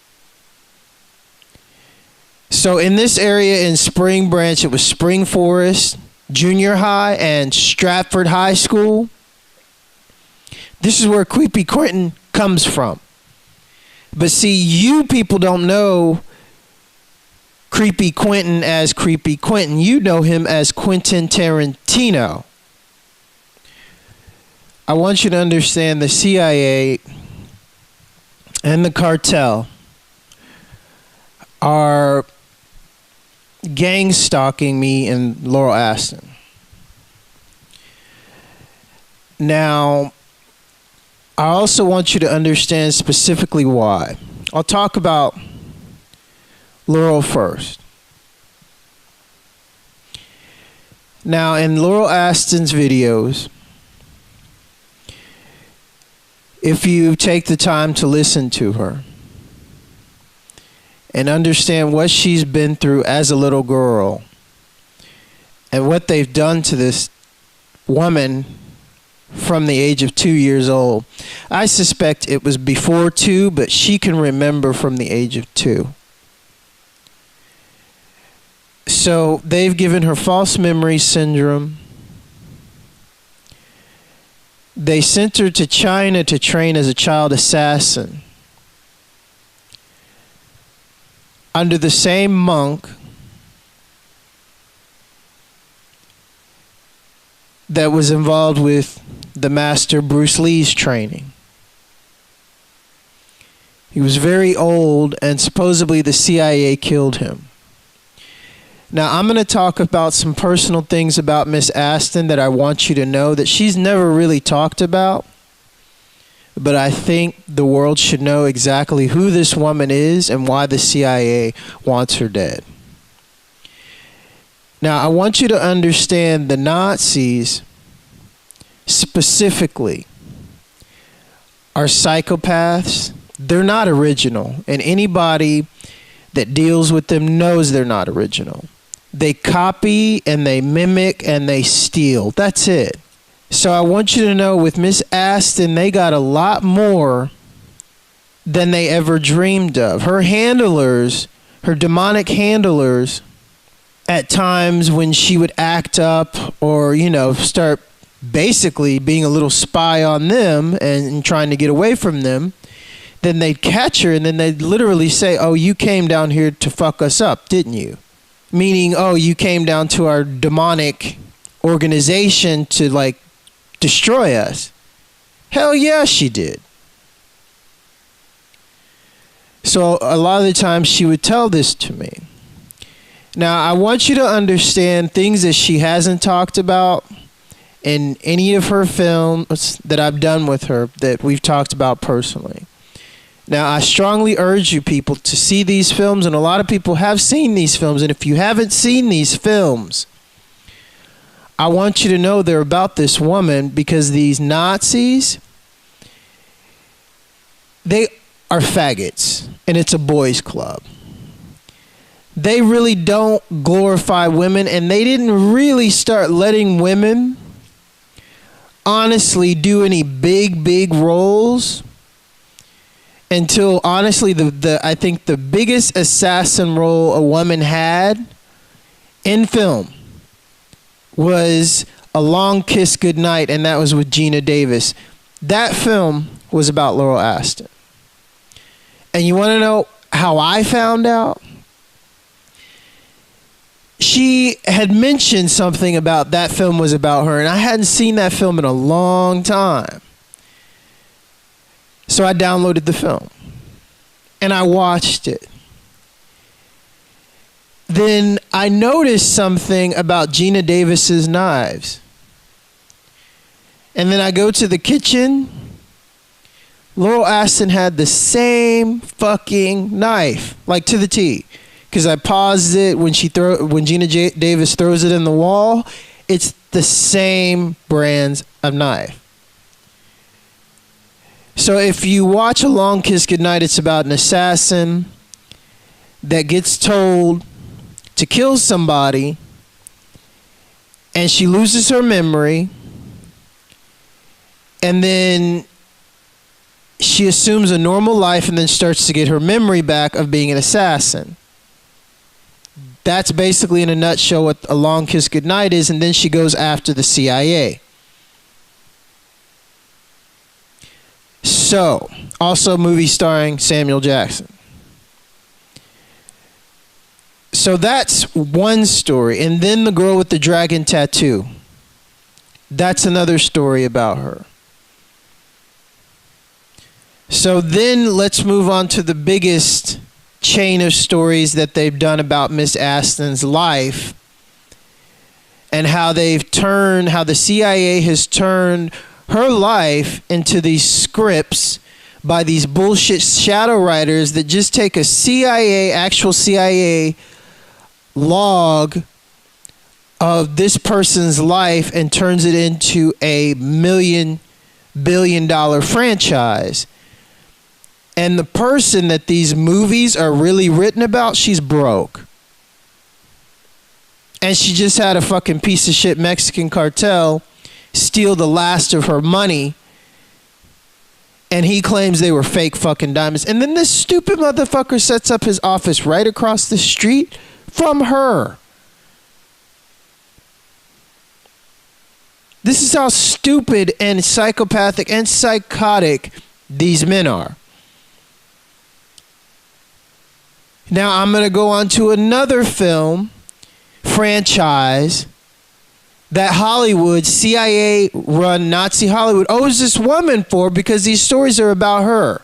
Speaker 2: So in this area in Spring Branch, it was Spring Forest Junior High and Stratford High School. This is where Creepy Quentin comes from. But see, you people don't know Creepy Quentin as Creepy Quentin. You know him as Quentin Tarantino. I want you to understand the CIA and the cartel are gang stalking me and Laurel Aston. Now, I also want you to understand specifically why. I'll talk about Laurel first. Now, in Laurel Aston's videos, if you take the time to listen to her, and understand what she's been through as a little girl and what they've done to this woman from the age of 2 years old. I suspect it was before 2, but she can remember from the age of 2. So they've given her false memory syndrome. They sent her to China to train as a child assassin under the same monk that was involved with the master Bruce Lee's training. He was very old, and supposedly the CIA killed him. Now, I'm going to talk about some personal things about Miss Aston that I want you to know that she's never really talked about. But I think the world should know exactly who this woman is and why the CIA wants her dead. Now, I want you to understand the Nazis specifically are psychopaths. They're not original, and anybody that deals with them knows they're not original. They copy and they mimic and they steal. That's it. So I want you to know with Miss Aston, they got a lot more than they ever dreamed of. Her handlers, her demonic handlers, at times when she would act up or, start basically being a little spy on them and trying to get away from them, then they'd catch her and then they'd literally say, "Oh, you came down here to fuck us up, didn't you?" Meaning, "Oh, you came down to our demonic organization to, destroy us." Hell yeah, she did. So a lot of the times she would tell this to me. Now, I want you to understand things that she hasn't talked about in any of her films that I've done with her that we've talked about personally. Now, I strongly urge you people to see these films, and a lot of people have seen these films, and if you haven't seen these films, I want you to know they're about this woman because these Nazis, they are faggots, and it's a boys' club. They really don't glorify women, and they didn't really start letting women honestly do any big roles until honestly I think the biggest assassin role a woman had in film was A Long Kiss Goodnight, and that was with Gina Davis. That film was about Laurel Aston. And you want to know how I found out? She had mentioned something about that film was about her, and I hadn't seen that film in a long time. So I downloaded the film, and I watched it. Then I noticed something about Gina Davis's knives. And then I go to the kitchen. Laurel Aston had the same fucking knife, like to the T. Because I paused it when Gina Davis throws it in the wall. It's the same brands of knife. So if you watch A Long Kiss Goodnight, it's about an assassin that gets told to kill somebody, and she loses her memory, and then she assumes a normal life and then starts to get her memory back of being an assassin. That's basically in a nutshell what A Long Kiss Goodnight is, and then she goes after the CIA. So, also a movie starring Samuel Jackson. So that's one story. And then the girl with the dragon tattoo. That's another story about her. So then let's move on to the biggest chain of stories that they've done about Miss Aston's life, and how the CIA has turned her life into these scripts by these bullshit shadow writers that just take a actual CIA log of this person's life and turns it into a $1 billion franchise. And the person that these movies are really written about, she's broke. And she just had a fucking piece of shit Mexican cartel steal the last of her money. And he claims they were fake fucking diamonds. And then this stupid motherfucker sets up his office right across the street from her. This is how stupid and psychopathic and psychotic these men are. Now I'm going to go on to another film franchise that Hollywood, CIA-run Nazi Hollywood, owes this woman for, because these stories are about her.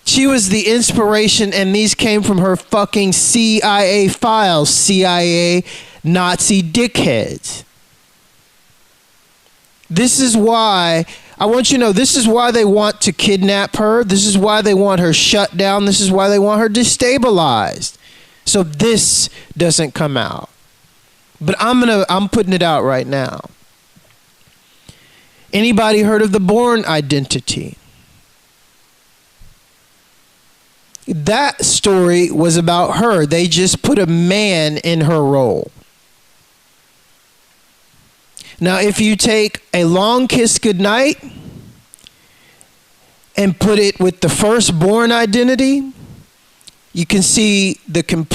Speaker 2: She was the inspiration, and these came from her fucking CIA files, CIA Nazi dickheads. This is why, I want you to know, this is why they want to kidnap her. This is why they want her shut down. This is why they want her destabilized. So this doesn't come out. But I'm putting it out right now. Anybody heard of the Bourne Identity? That story was about her. They just put a man in her role. Now, if you take A Long Kiss Goodnight and put it with the first Bourne Identity, you can see the complete